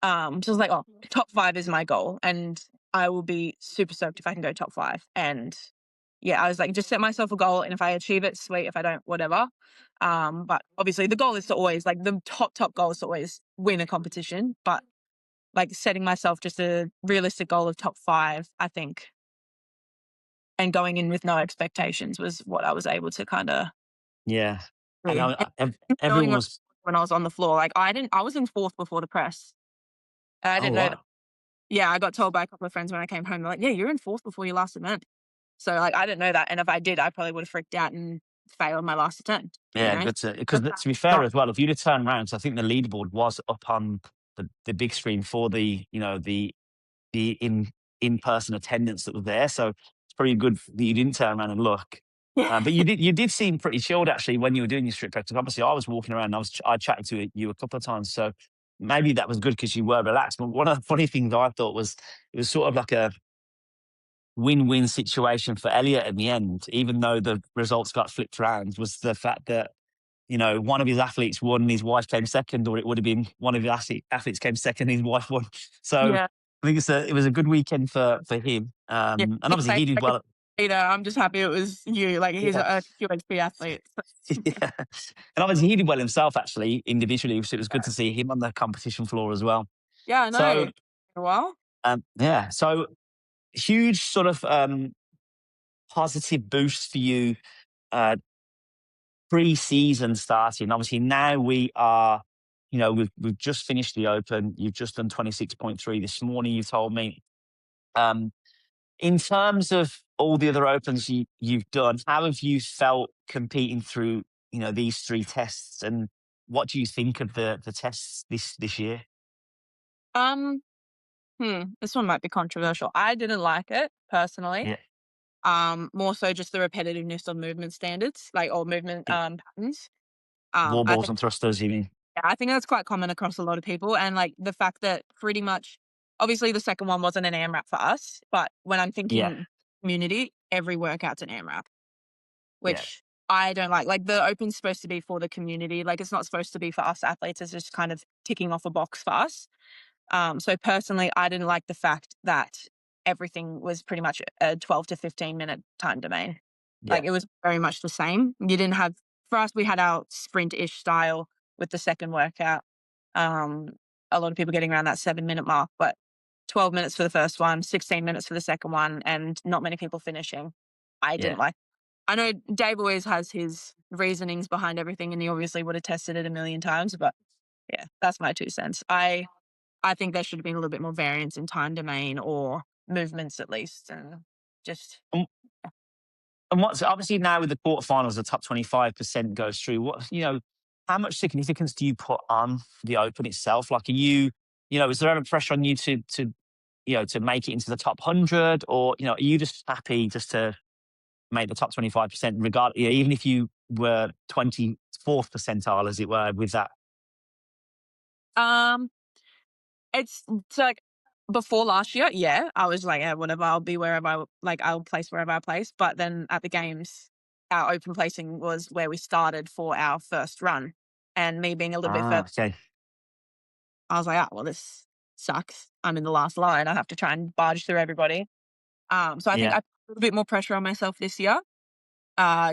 So I was like, "Oh, top 5 is my goal, and I will be super stoked if I can go top 5." And yeah, I was like, just set myself a goal, and if I achieve it, sweet. If I don't, whatever. But obviously the goal is to always, like, the top goal is to always win a competition. But, like, setting myself just a realistic goal of top 5, I think, and going in with no expectations was what I was able to kind of Yeah. do. And And knowing everyone was, when I was on the floor, like, I was in fourth before the press. And I oh, didn't know that. wow. Yeah, I got told by a couple of friends when I came home. They're like, "Yeah, you're in fourth before your last event." So, like, I didn't know that, and if I did, I probably would have freaked out and failed my last attempt, you Yeah, know? good to because But to be fair not as well, if you'd have turned around, so I think the leaderboard was up on the big screen for the in person attendance that was there. So it's pretty good that you didn't turn around and look. yeah, But you did seem pretty chilled actually when you were doing your strip practice. Obviously, I was walking around. I chatted to you a couple of times, so maybe that was good because you were relaxed. But one of the funny things I thought was it was sort of like a win-win situation for Elliot in the end, even though the results got flipped around, was the fact that one of his athletes won and his wife came second, or it would have been one of the athletes came second and his wife won. So yeah, I think it was a good weekend for him. yeah. And He's obviously like he did like a well. cheater. I'm just happy it was you. Like, he's Yeah. a QHP athlete. Yeah. And obviously he did well himself actually individually. So it was good to see him on the competition floor as well. Yeah, I know. So Well, yeah, so huge sort of positive boost for you uh, pre-season starting. Obviously, now we are, we've just finished the Open. You've just done 26.3 this morning. You told me. Um, In terms of all the other opens you've done, how have you felt competing through, these three tests, and what do you think of the tests this year? Um, this one might be controversial. I didn't like it personally. Yeah, More so just the repetitiveness of movement standards, like or movement yeah. patterns. Wall I balls think and thrusters, you mean? yeah, I think that's quite common across a lot of people, and like the fact that pretty much, obviously, the second one wasn't an AMRAP for us, but when I'm Yeah, thinking community, every workout's an AMRAP, yeah, which I don't like. Like the open's supposed to be for the community, like it's not supposed to be for us athletes. It's just kind of ticking off a box for us. So personally, I didn't like the fact that everything was pretty much a 12 to 15-minute time domain. yeah, Like it was very much the same. You didn't have, for us, we had our sprint-ish style with the second workout. Um, a lot of people getting around that 7-minute mark, but 12 minutes for the first one, 16 minutes for the second one, and not many people finishing. I yeah. didn't like. I know Dave always has his reasonings behind everything, and he obviously would have tested it a million times, but yeah, that's my 2 cents. I think there should have been a little bit more variance in time domain or movements at least, and just And, and what's obviously now with the quarterfinals, the top 25% goes through. How much significance do you put on the Open itself? Like, is there ever pressure on you to make it into the top 100, or are you just happy just to make the top 25%, even if you were 24th percentile, as it were, with that? um, it's like before last year, yeah, I was like, yeah, whatever, I'll be wherever like I'll place wherever I place. But then at the games, our open placing was where we started for our first run, and me being a little bit Ah, further, okay. I was like, oh well, this sucks. I'm in the last line. I have to try and barge through everybody. So I think Yeah. I put a little bit more pressure on myself this year,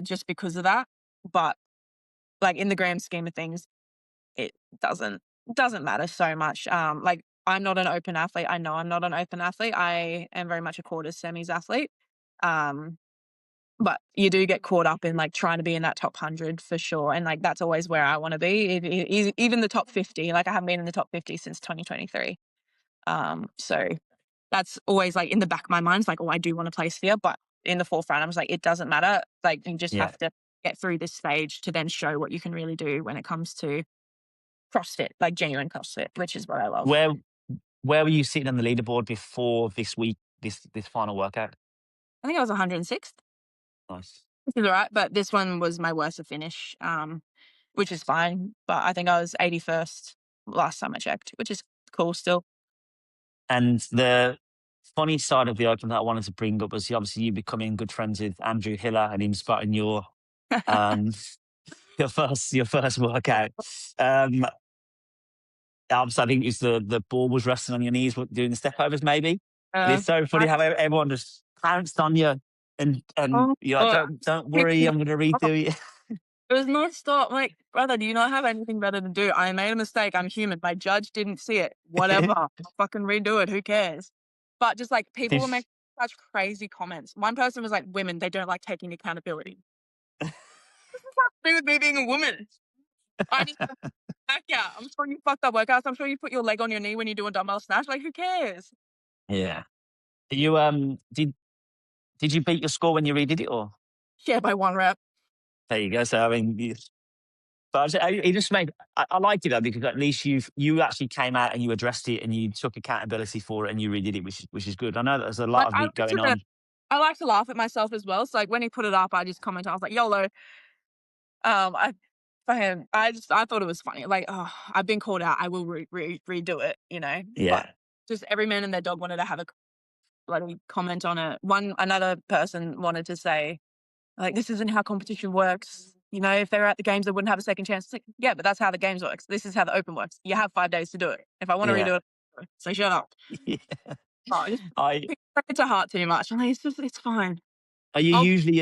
just because of that. But like in the grand scheme of things, it doesn't doesn't matter so much. Like I'm not an open athlete. I know I'm not an open athlete. I am very much a quarters semis athlete. Um, but you do get caught up in like trying to be in that top 100 for sure, and like that's always where I want to be. Even the top 50. Like I haven't been in the top 50 since 2023. So that's always like in the back of my mind. It's like, oh, I do want to place here, but in the forefront, I was like, it doesn't matter. Like you just Yeah. have to get through this stage to then show what you can really do when it comes to CrossFit, like genuine CrossFit, which is what I love. Where where were you sitting on the leaderboard before this week, this final workout? I think I was 106th, Nice. which is all right, but this one was my worst of finish, which is fine. But I think I was 81st last time I checked, which is cool still. And the funny side of the Open that I wanted to bring up was obviously you becoming good friends with Andrew Hiller and him spotting um your first workout. Um, Obviously, I think it's the ball was resting on your knees doing the step overs, maybe. And uh, it's so funny I, how everyone just pounced on you, and oh, you're like, oh, don't picked worry, me I'm going to up. redo it. It was non-stop. I'm like, brother, do you not have anything better to do? I made a mistake. I'm human. My judge didn't see it. Whatever. I'll fucking redo it. Who cares? But just like people were This, making such crazy comments. One person was like, women, they don't like taking accountability. Thing with me being a woman. I just back out. I'm sure you fucked up workouts. I'm sure you put your leg on your knee when you do a dumbbell snatch. Like, who cares? yeah. Did you beat your score when you redid it, or Yeah, by one rep. there you go? So I mean, but it just made I liked it though, because at least you actually came out and you addressed it and you took accountability for it and you redid it, which is good. I know that there's a lot Like, of it going on. I like to laugh at myself as well. So like when he put it up, I just commented. I was like, YOLO. I for him, I thought it was funny. Like, oh, I've been called out. I will redo it, you know. But Yeah. just every man and their dog wanted to have a bloody comment on it. Another person wanted to say, like, this isn't how competition works. You know, if they were at the games, they wouldn't have a second chance. It's like, yeah, but that's how the games works. This is how the open works. You have 5 days to do it. If I want to Yeah. redo it, so shut up. Yeah. Oh, just I take it to heart too much. I'm like, it's fine. Are you I'll usually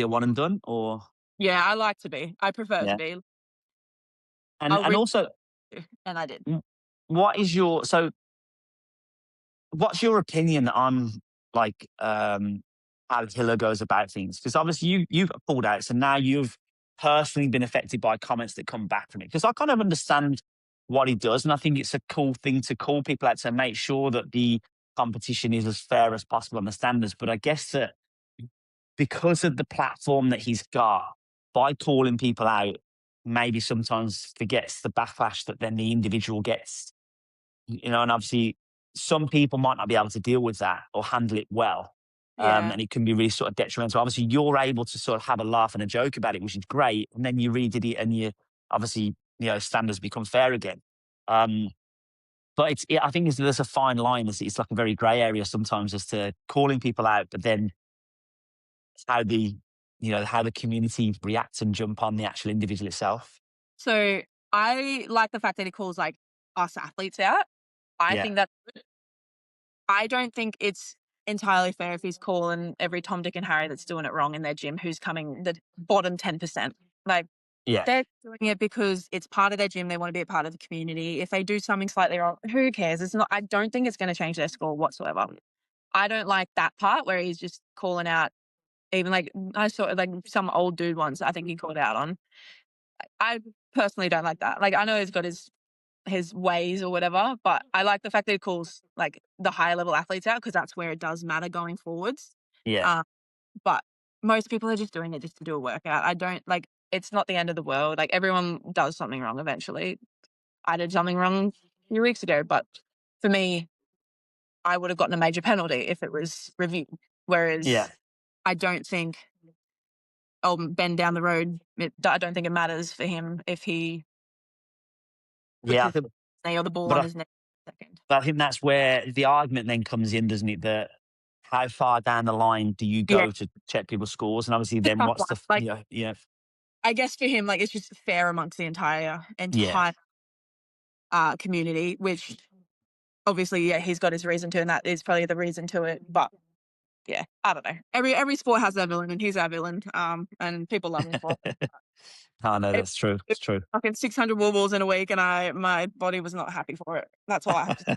a one and done, or yeah, I like to be. I prefer to yeah? be. And I'll and read, also, and I did. w- what is your so what's your opinion on, like, how Hiller goes about things? Because obviously you've pulled out, so now you've personally been affected by comments that come back from it. Because I kind of understand what he does, and I think it's a cool thing to call people out to make sure that the competition is as fair as possible on the standards. But I guess that because of the platform that he's got, by calling people out, maybe sometimes forgets the backlash that then the individual gets. And obviously some people might not be able to deal with that or handle it well. Yeah. And it can be really sort of detrimental. Obviously, you're able to sort of have a laugh and a joke about it, which is great. And then you redid it, and you obviously, standards become fair again. Um, but I think there's a fine line. It's like a very grey area sometimes as to calling people out, but then how the community reacts and jump on the actual individual itself. So I like the fact that he calls like us athletes out. I Yeah, think that I don't think it's entirely fair if he's calling every Tom, Dick, and Harry that's doing it wrong in their gym who's coming the bottom 10%. Like, yeah, they're doing it because it's part of their gym. They want to be a part of the community. If they do something slightly wrong, who cares? It's not, I don't think it's going to change their score whatsoever. I don't like that part where he's just calling out, even like I saw like some old dude once, I think he called out on. I personally don't like that. Like, I know he's got his ways or whatever, but I like the fact that he calls like the higher level athletes out because that's where it does matter going forwards. yeah, Um, but most people are just doing it just to do a workout. I don't like it's not the end of the world. Like, everyone does something wrong eventually. I did something wrong a few weeks ago, but for me, I would have gotten a major penalty if it was reviewed. yeah, Whereas I don't think Ben down the road, I don't think it matters for him if he puts yeah. his knee or the ball But on I, his neck for a second. but I think that's where the argument then comes in, doesn't it? That how far down the line do you Yeah, go to check people's scores, and obviously it's a then tough what's one. the Like, I guess for him, like, it's just fair amongst the yeah. entire community, which obviously, yeah, he's got his reason to, and that is probably the reason to it. But yeah, I don't know. Every sport has their villain, and he's our villain. And people love him for I know it. that's true. It's true. Fucking 600 wall balls in a week, and my body was not happy for it. That's all I have to say.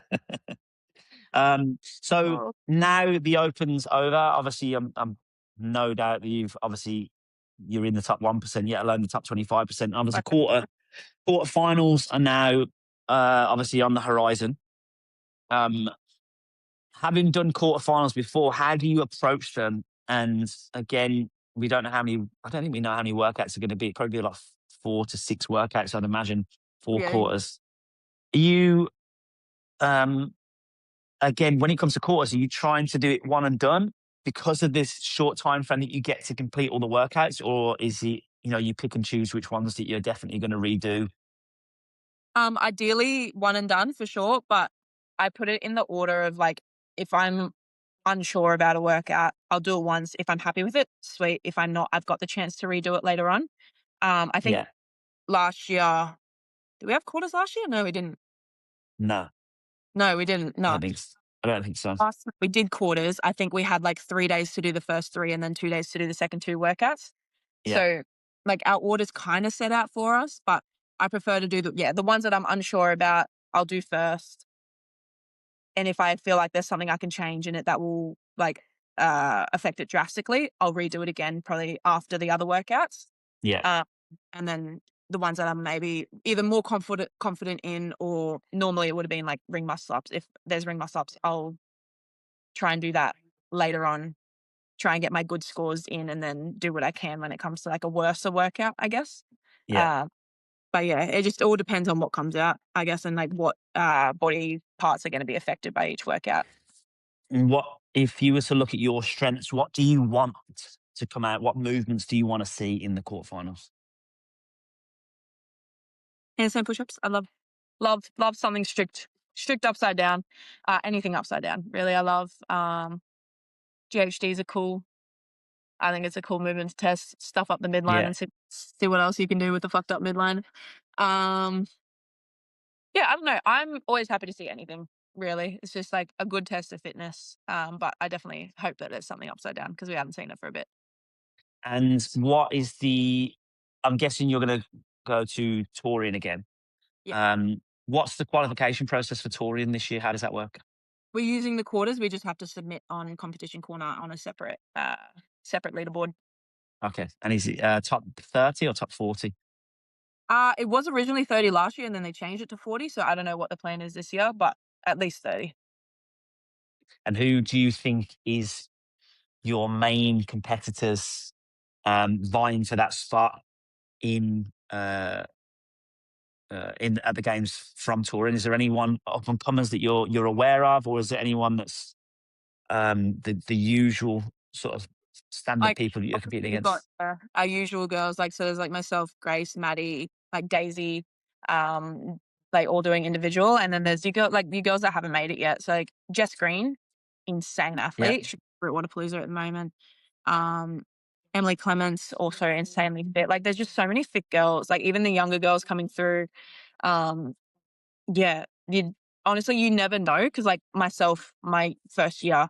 So Oh, now the Open's over. Obviously, I'm no doubt that you're in the top 1%, yet alone the top 25%. Obviously, like, quarterfinals are now obviously on the horizon. Um, Having done quarterfinals before, how do you approach them? And again, we don't know how many. I don't think we know how many workouts are going to be. Probably like 4 to 6 workouts, I'd imagine. Four yeah. quarters. Are you um, again, when it comes to quarters, are you trying to do it one and done because of this short time frame that you get to complete all the workouts, or is it you pick and choose which ones that you're definitely going to redo? Ideally one and done for sure, but I put it in the order of like, if I'm unsure about a workout, I'll do it once. If I'm happy with it, sweet. If I'm not, I've got the chance to redo it later on. I think Yeah, last year, did we have quarters last year? No, we didn't. no, No, we didn't. I No. don't think. I don't think so. Last time we did quarters, I think we had like 3 days to do the first three and then 2 days to do the second two workouts. Yeah, So like our order's kind of set out for us, but I prefer to do the ones that I'm unsure about, I'll do first. And if I feel like there's something I can change in it that will like affect it drastically, I'll redo it again probably after the other workouts. yeah, Um, and then the ones that I'm maybe either more confident in, or normally it would have been like ring muscle ups. If there's ring muscle ups, I'll try and do that later on, try and get my good scores in, and then do what I can when it comes to like a worser workout, I guess. yeah. Uh, but yeah, it just all depends on what comes out, I guess, and like what body parts are going to be affected by each workout. And what if you were to look at your strengths? What do you want to come out? What movements do you want to see in the quarterfinals? Handstand push-ups, I love something strict upside down, anything upside down. Really, I love. GHDs are cool. I think it's a cool movement to test stuff up the midline Yeah. and see what else you can do with the fucked up midline. Um, yeah, I don't know. I'm always happy to see anything. Really, it's just like a good test of fitness. But I definitely hope that there's something upside down because we haven't seen it for a bit. And what is I'm guessing you're going to go to touring again. Yeah, What's the qualification process for touring this year? How does that work? we're using the quarters. We just have to submit on competition corner on a separate leaderboard. Okay. And is it top 30 or top 40? It was originally 30 last year, and then they changed it to 40. So I don't know what the plan is this year, but at least 30. And who do you think is your main competitors vying for that spot in in at the games from touring? Is there anyone up and comers that you're aware of, or is there anyone that's the usual sort of standard Like, people that you're obviously, competing we've got, against? our usual girls, like, so there's, like, myself, Grace, Maddie, like, Daisy, um, like, all doing individual, and then there's the girls that haven't made it yet. So, like, Jess Green, insane Yeah, athlete, she's at Waterpalooza at the moment. Um, Emily Clements, also insanely fit. Like, there's just so many fit girls, like, even the younger girls coming through. Um, yeah, you honestly, you never know because, like, myself, my first year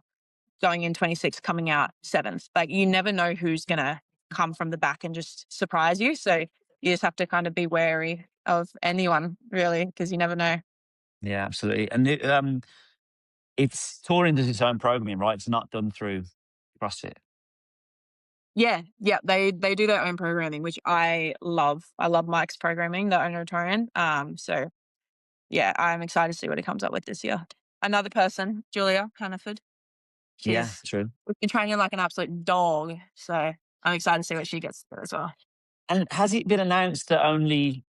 going in 26, coming out 7th. Like, you never know who's gonna come from the back and just surprise you. So you just have to kind of be wary of anyone really, because you never know. yeah, absolutely. And it's touring does its own programming, right? It's not done through CrossFit. Yeah, yeah, they do their own programming, which I love. I love Mike's programming, the owner of Torian. So yeah, I'm excited to see what he comes up with this year. Another person, Julia Hannaford. Yeah, She's true. been training like an absolute dog. So I'm excited to see what she gets to do as well. And has it been announced that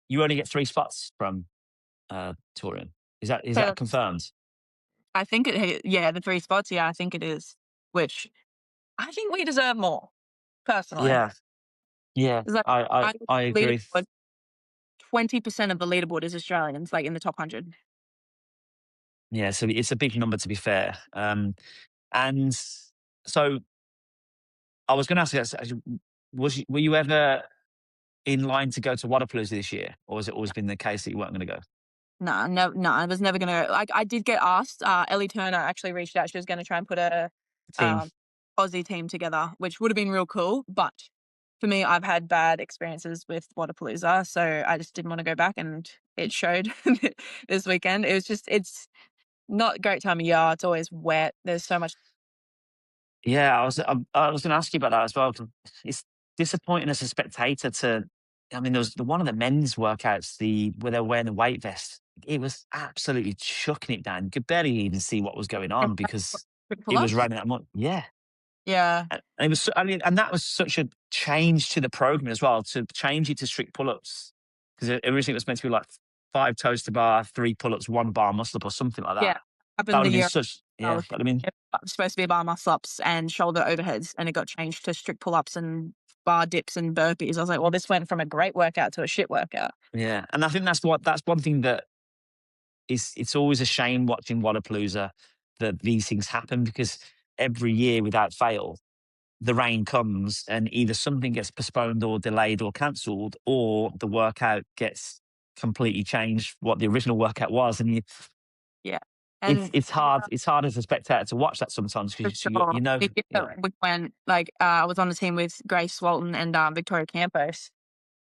you only get 3 spots from touring? Is So that that's confirmed? I think yeah, the 3 spots, yeah, I think it is, which I think we deserve more, personally. Yeah, yeah, 'Cause, like, I look I at the agree. leaderboard, 20% of the leaderboard is Australians, like, in the top 100. Yeah, so it's a big number to be fair. And so I was going to ask you, were you ever in line to go to Waterpalooza this year, or has it always been the case that you weren't going to go? No, no, no, I was never gonna like, I did get asked, Ellie Turner actually reached out, she was gonna try and put a, Team, um, Aussie team together, which would've been real cool, but for me, I've had bad experiences with Waterpalooza, so I just didn't wanna go back, and it showed this weekend. It's not a great time of year, it's always wet, there's so much. yeah, I was going to ask you about that as well. 'Cause it's disappointing as a spectator to. I mean, there was one of the men's workouts, the where they're wearing the weight vest. It was absolutely chucking it down. You could barely even see what was going on because it was Pull-ups? raining that much. Yeah, Yeah, and it was. I mean, and that was such a change to the program as well, to change it to strict pull-ups, because originally it was meant to be like 5 toes to bar, 3 pull-ups, 1 bar muscle up, or something like yeah, that. That happened would the have been year such. I Yeah, was but I mean, it was supposed to be bar muscle-ups and shoulder overheads, and it got changed to strict pull-ups and bar dips and burpees. I was like, "Well, this went from a great workout to a shit workout." yeah, and I think that's one thing that it's always a shame watching Wodapalooza that these things happen, because every year without fail, the rain comes and either something gets postponed or delayed or cancelled, or the workout gets completely changed what the original workout was. And Yeah, and it's hard as a spectator to watch that sometimes for because sure. you know, The year yeah, that we went, like, I was on the team with Grace Walton and, Victoria Campos,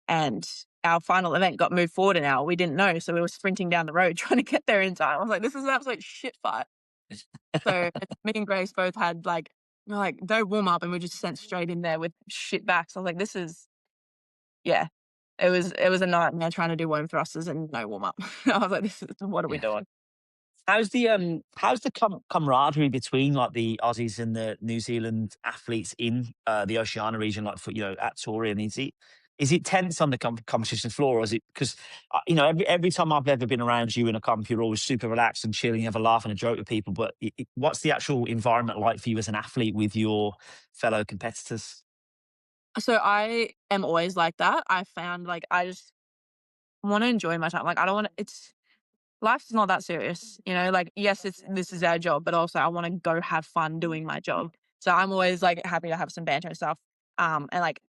and our final event got moved forward an hour. We didn't know, so we were sprinting down the road trying to get there in time. I was like, "This is an absolute shit fight." So, me and Grace both had, like, we're like, no warm up, and we just sent straight in there with shit backs. I was like, "This is." Yeah. It was a nightmare trying to do worm thrusters and no warm up. I was like, "This is what are we yeah. doing?" How's the camaraderie between like the Aussies and the New Zealand athletes in the Oceania region, like for at Torian? Is it tense on the competition floor, or is it because every time I've ever been around you in a comp, you're always super relaxed and chilling, you have a laugh and a joke with people. But what's the actual environment like for you as an athlete with your fellow competitors? So, I am always like that. I found, like, I just wanna enjoy my time. Like, I don't wanna it's life's not that serious, like, yes, this is our job, but also I wanna go have fun doing my job. So, I'm always, like, happy to have some banter and stuff. And, like,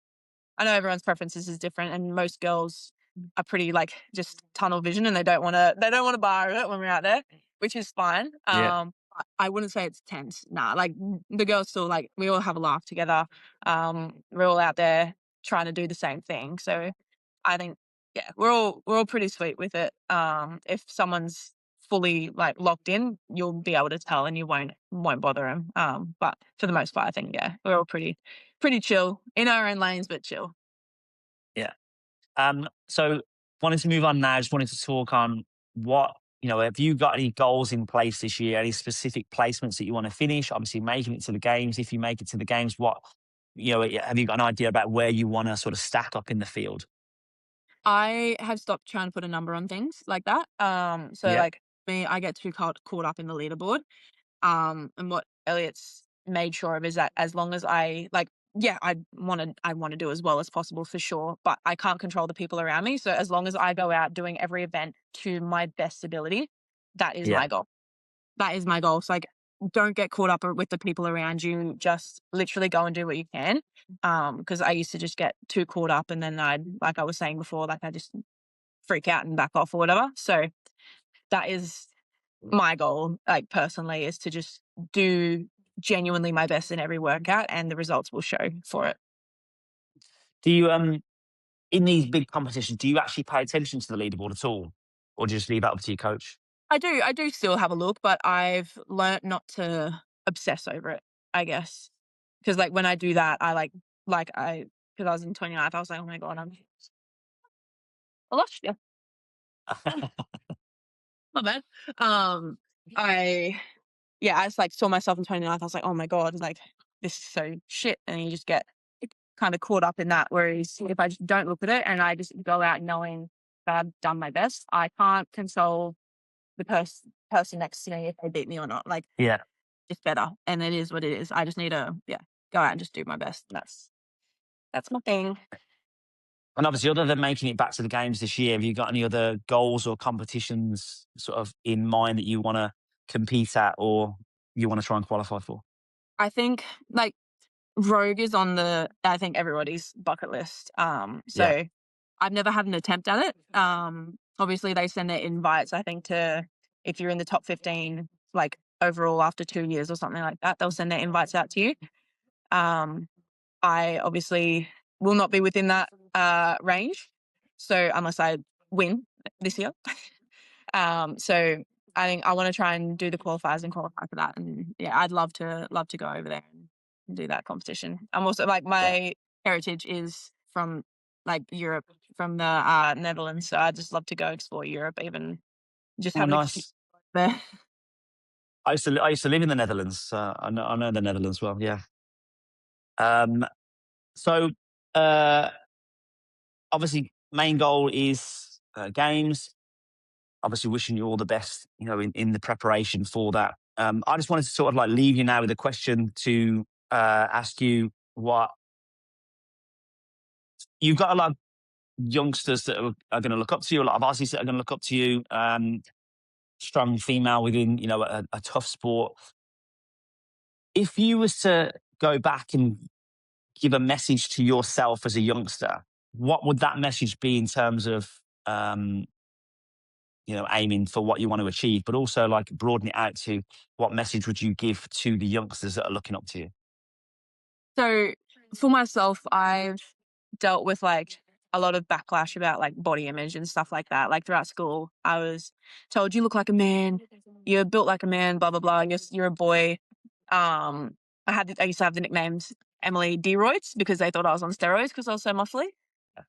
I know everyone's preferences is different, and most girls are pretty, like, just tunnel vision, and they don't wanna bar it when we're out there, which is fine. Yeah, I wouldn't say it's tense. Nah, like, the girls still, like, we all have a laugh together. We're all out there trying to do the same thing. So I think, yeah, we're all pretty sweet with it. If someone's fully, like, locked in, you'll be able to tell, and you won't bother them. But for the most part, I think, yeah, we're all pretty chill in our own lanes, but chill. yeah. So wanted to move on now. Just wanted to talk on what have you got any goals in place this year? Any specific placements that you want to finish? Obviously, making it to the games. If you make it to the games, have you got an idea about where you want to sort of stack up in the field? I have stopped trying to put a number on things like that. So Yeah, like me, I get too caught up in the leaderboard. And what Elliot's made sure of is that as long as I like, yeah, I want to do as well as possible for sure, but I can't control the people around me. So as long as I go out doing every event to my best ability, that is yeah. my goal. That is my goal. So like, don't get caught up with the people around you. Just literally go and do what you can. Because I used to just get too caught up, and then like I was saying before, like I just freak out and back off or whatever. So that is my goal, like personally, is to just do genuinely my best in every workout, and the results will show for it. Do you in these big competitions, do you actually pay attention to the leaderboard at all, or do you just leave that up to your coach? I do still have a look, but I've learnt not to obsess over it, I guess. Because like when I do that, like I because I was in 29th, I was like, oh my god, I lost you. My bad. Um, I yeah, I just like saw myself in 29th. I was like, oh my god, like this is so shit, and you just get kind of caught up in that. Whereas if I just don't look at it and I just go out knowing that I've done my best, I can't console the person next to me if they beat me or not. Like Yeah. it's better, and it is what it is. I just need to go out and just do my best. That's my thing. And obviously, other than making it back to the games this year, have you got any other goals or competitions sort of in mind that you want to compete at or you want to try and qualify for? I think like Rogue is on I think everybody's bucket list. Yeah. So I've never had an attempt at it. Obviously they send their invites, I think, to if you're in the top 15, like overall after 2 years or something like that, they'll send their invites out to you. Um, I obviously will not be within that range. So unless I win this year. So I think I want to try and do the qualifiers and qualify for that. And yeah, I'd love to go over there and do that competition. I'm also like Yeah. my heritage is from like Europe, from the Netherlands. So I just love to go explore Europe, even just Oh, have an excuse nice. there. I used to live in the Netherlands. So I know the Netherlands well. Yeah. Um, so uh, obviously, main goal is games. Obviously, wishing you all the best, in the preparation for that. I just wanted to sort of like leave you now with a question to ask you what you've got a lot of youngsters that are going to look up to you, a lot of Aussies that are going to look up to you. Strong female within, a tough sport. If you was to go back and give a message to yourself as a youngster, what would that message be in terms of, aiming for what you want to achieve, but also like broaden it out to what message would you give to the youngsters that are looking up to you? So for myself, I've dealt with like a lot of backlash about like body image and stuff like that. Like throughout school, I was told you look like a man, you're built like a man, blah blah blah. You're a boy. Um, I used to have the nicknames Emily Deroids because they thought I was on steroids because I was so muscly.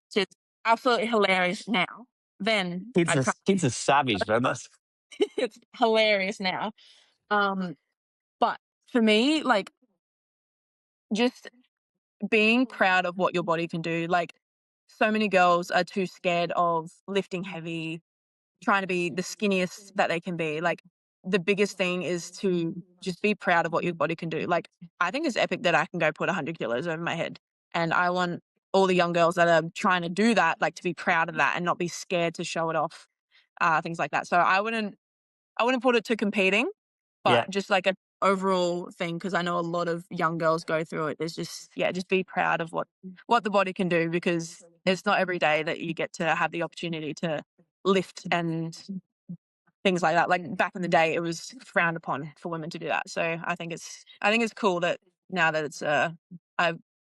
So it's absolutely hilarious now. Then Kids I are try. kids are savage, man. That's It's hilarious now. Um, but for me, like just being proud of what your body can do. Like, so many girls are too scared of lifting heavy, trying to be the skinniest that they can be. Like, the biggest thing is to just be proud of what your body can do. Like, I think it's epic that I can go put 100 kilos over my head. And I want all the young girls that are trying to do that, like, to be proud of that and not be scared to show it off, things like that. So I wouldn't put it to competing, but yeah, just like an overall thing, because I know a lot of young girls go through it. There's just just be proud of what the body can do, because it's not every day that you get to have the opportunity to lift and things like that. Like back in the day, it was frowned upon for women to do that. So I think it's cool that now that it's a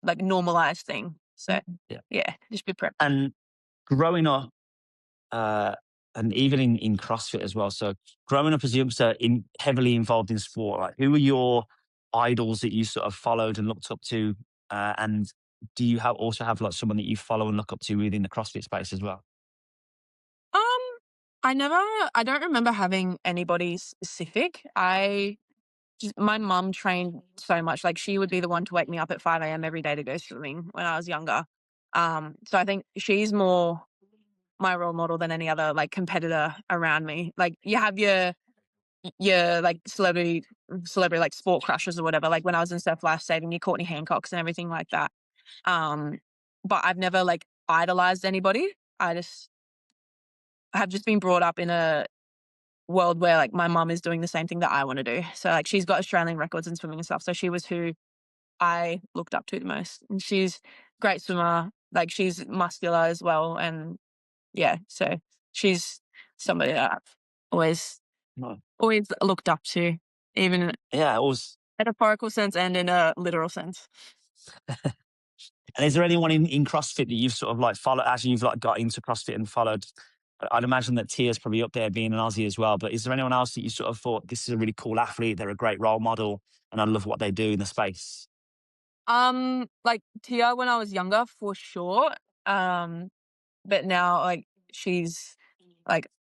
like normalized thing. So yeah. yeah, just be proud. And growing up, uh, and even in CrossFit as well. So growing up as a youngster, heavily involved in sport, like who were your idols that you sort of followed and looked up to? And do you also have like someone that you follow and look up to within the CrossFit space as well? Um, I don't remember having anybody specific. My mum trained so much. Like, she would be the one to wake me up at 5 a.m. every day to go swimming when I was younger. So I think she's more my role model than any other, like, competitor around me. Like, you have your like celebrity like sport crushes or whatever. Like, when I was in surf life saving, your Courtney Hancocks and everything like that. Um, but I've never like idolized anybody. I just have just been brought up in a world where like my mum is doing the same thing that I want to do. So like she's got Australian records in swimming and stuff. So she was who I looked up to the most. And she's a great swimmer. Like, she's muscular as well. And yeah, so she's somebody that I've always No. always looked up to, even in a Yeah, it was. metaphorical sense and in a literal sense. And is there anyone in CrossFit that you've sort of like followed as you've like got into CrossFit and followed? I'd imagine that Tia's probably up there being an Aussie as well. But is there anyone else that you sort of thought this is a really cool athlete? They're a great role model, and I love what they do in the space. Like Tia when I was younger, for sure. Um, but now like she's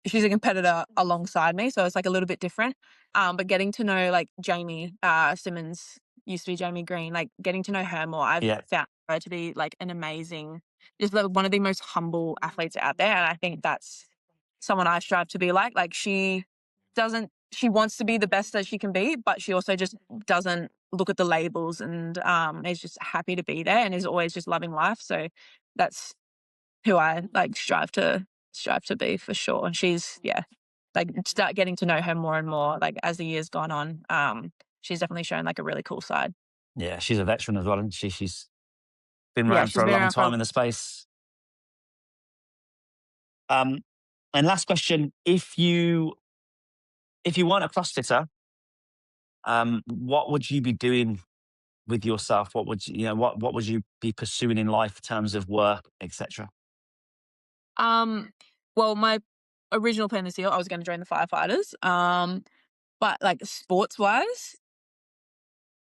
she's a competitor alongside me, so it's like a little bit different. But getting to know like Jamie Simmons, used to be Jamie Green, like getting to know her more, I've Yeah, found her to be like an amazing, just like one of the most humble athletes out there, and I think that's someone I strive to be like. Like, she wants to be the best that she can be, but she also just doesn't look at the labels, and is just happy to be there and is always just loving life. So that's who I like strive to be, for sure. And she's, yeah, like, start getting to know her more and more, like, as the years gone on. She's definitely shown like a really cool side. yeah, she's a veteran as well, isn't she? She's been Yeah, around she's for a been long around for time in the space. Um, and last question: if you weren't a CrossFitter, what would you be doing with yourself? What would what would you be pursuing in life in terms of work, etc.? um well, my original plan this year, I was going to join the firefighters. But like sports wise,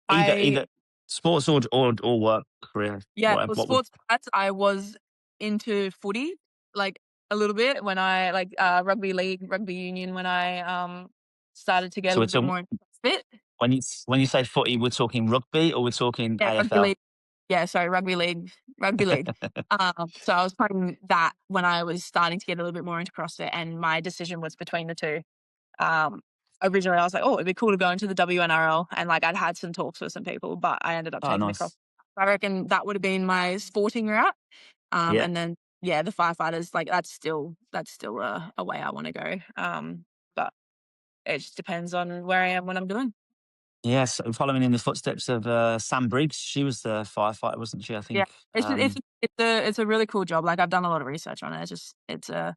Either I sports or work career. yeah, for What would sports stats, I was into footy, like, a little bit when I like, rugby league, rugby union when I, started to get a so little it's bit more into fit. when you say footy, we're talking rugby or we're talking Yeah, rugby AFL? league. Yeah, sorry, rugby league. So I was playing that when I was starting to get a little bit more into CrossFit, and my decision was between the 2. Um, Originally I was like, "Oh, it'd be cool to go into the WNRL," and, like, I'd had some talks with some people, but I ended up Oh, taking the cross. nice. I reckon that would have been my sporting route. Yeah. And then, yeah, the firefighters, like, that's still a way I wanna go. But it just depends on where I am when I'm doing. Yes, following in the footsteps of Sam Briggs. She was the firefighter, wasn't she? I Yeah. think. It's a really cool job. Like, I've done a lot of research on it. It's a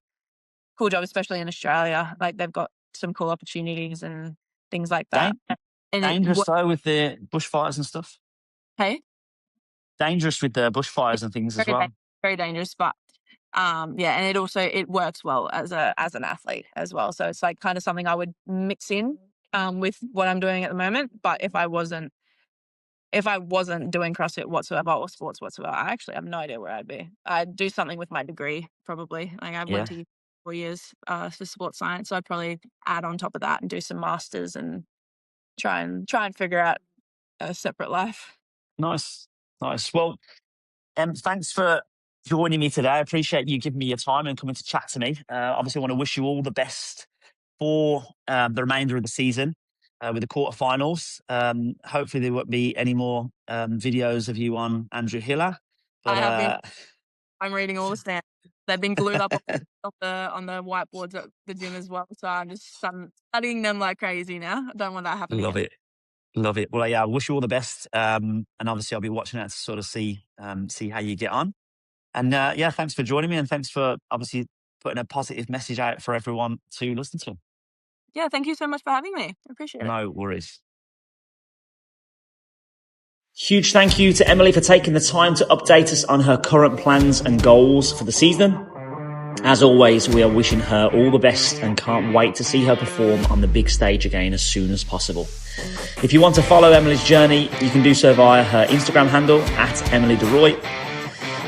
cool job, especially in Australia. Like, they've got some cool opportunities and things like that. Dan- And it Dangerous wo though with the bushfires and stuff. Hey? Dangerous with the bushfires and things as Very well. very dangerous, but, yeah, and it works well as an athlete as well. So it's, like, kinda something I would mix in, with what I'm doing at the moment. But if I wasn't doing CrossFit whatsoever or sports whatsoever, I actually have no idea where I'd be. I'd do something with my degree, probably. Like, I went Yeah. to 4 years, for sports science, so I'd probably add on top of that and do some masters and try and figure out a separate life. Nice. Nice. Well, thanks for joining me today. I appreciate you giving me your time and coming to chat to me. Obviously, I want to wish you all the best for the remainder of the season with the quarterfinals. Hopefully, there won't be any more videos of you on Andrew Hiller. But I have been I'm reading all the stats. They've been glued up on the whiteboards at the gym as well, so I'm studying them like crazy now. I don't want that happening love again. it. Love it. Well, yeah, I wish you all the best. And obviously, I'll be watching that to sort of see how you get on. And yeah, thanks for joining me, and thanks for obviously putting a positive message out for everyone to listen to. Yeah, thank you so much for having me. I appreciate it. No worries. Huge thank you to Emily for taking the time to update us on her current plans and goals for the season. As always, we are wishing her all the best and can't wait to see her perform on the big stage again as soon as possible. If you want to follow Emily's journey, you can do so via her Instagram handle @EmilyDeRooy,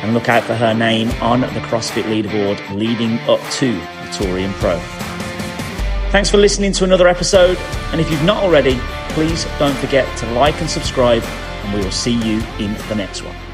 and look out for her name on the CrossFit leaderboard leading up to the Victorian Pro. Thanks for listening to another episode. And if you've not already, please don't forget to like and subscribe, and we will see you in the next one.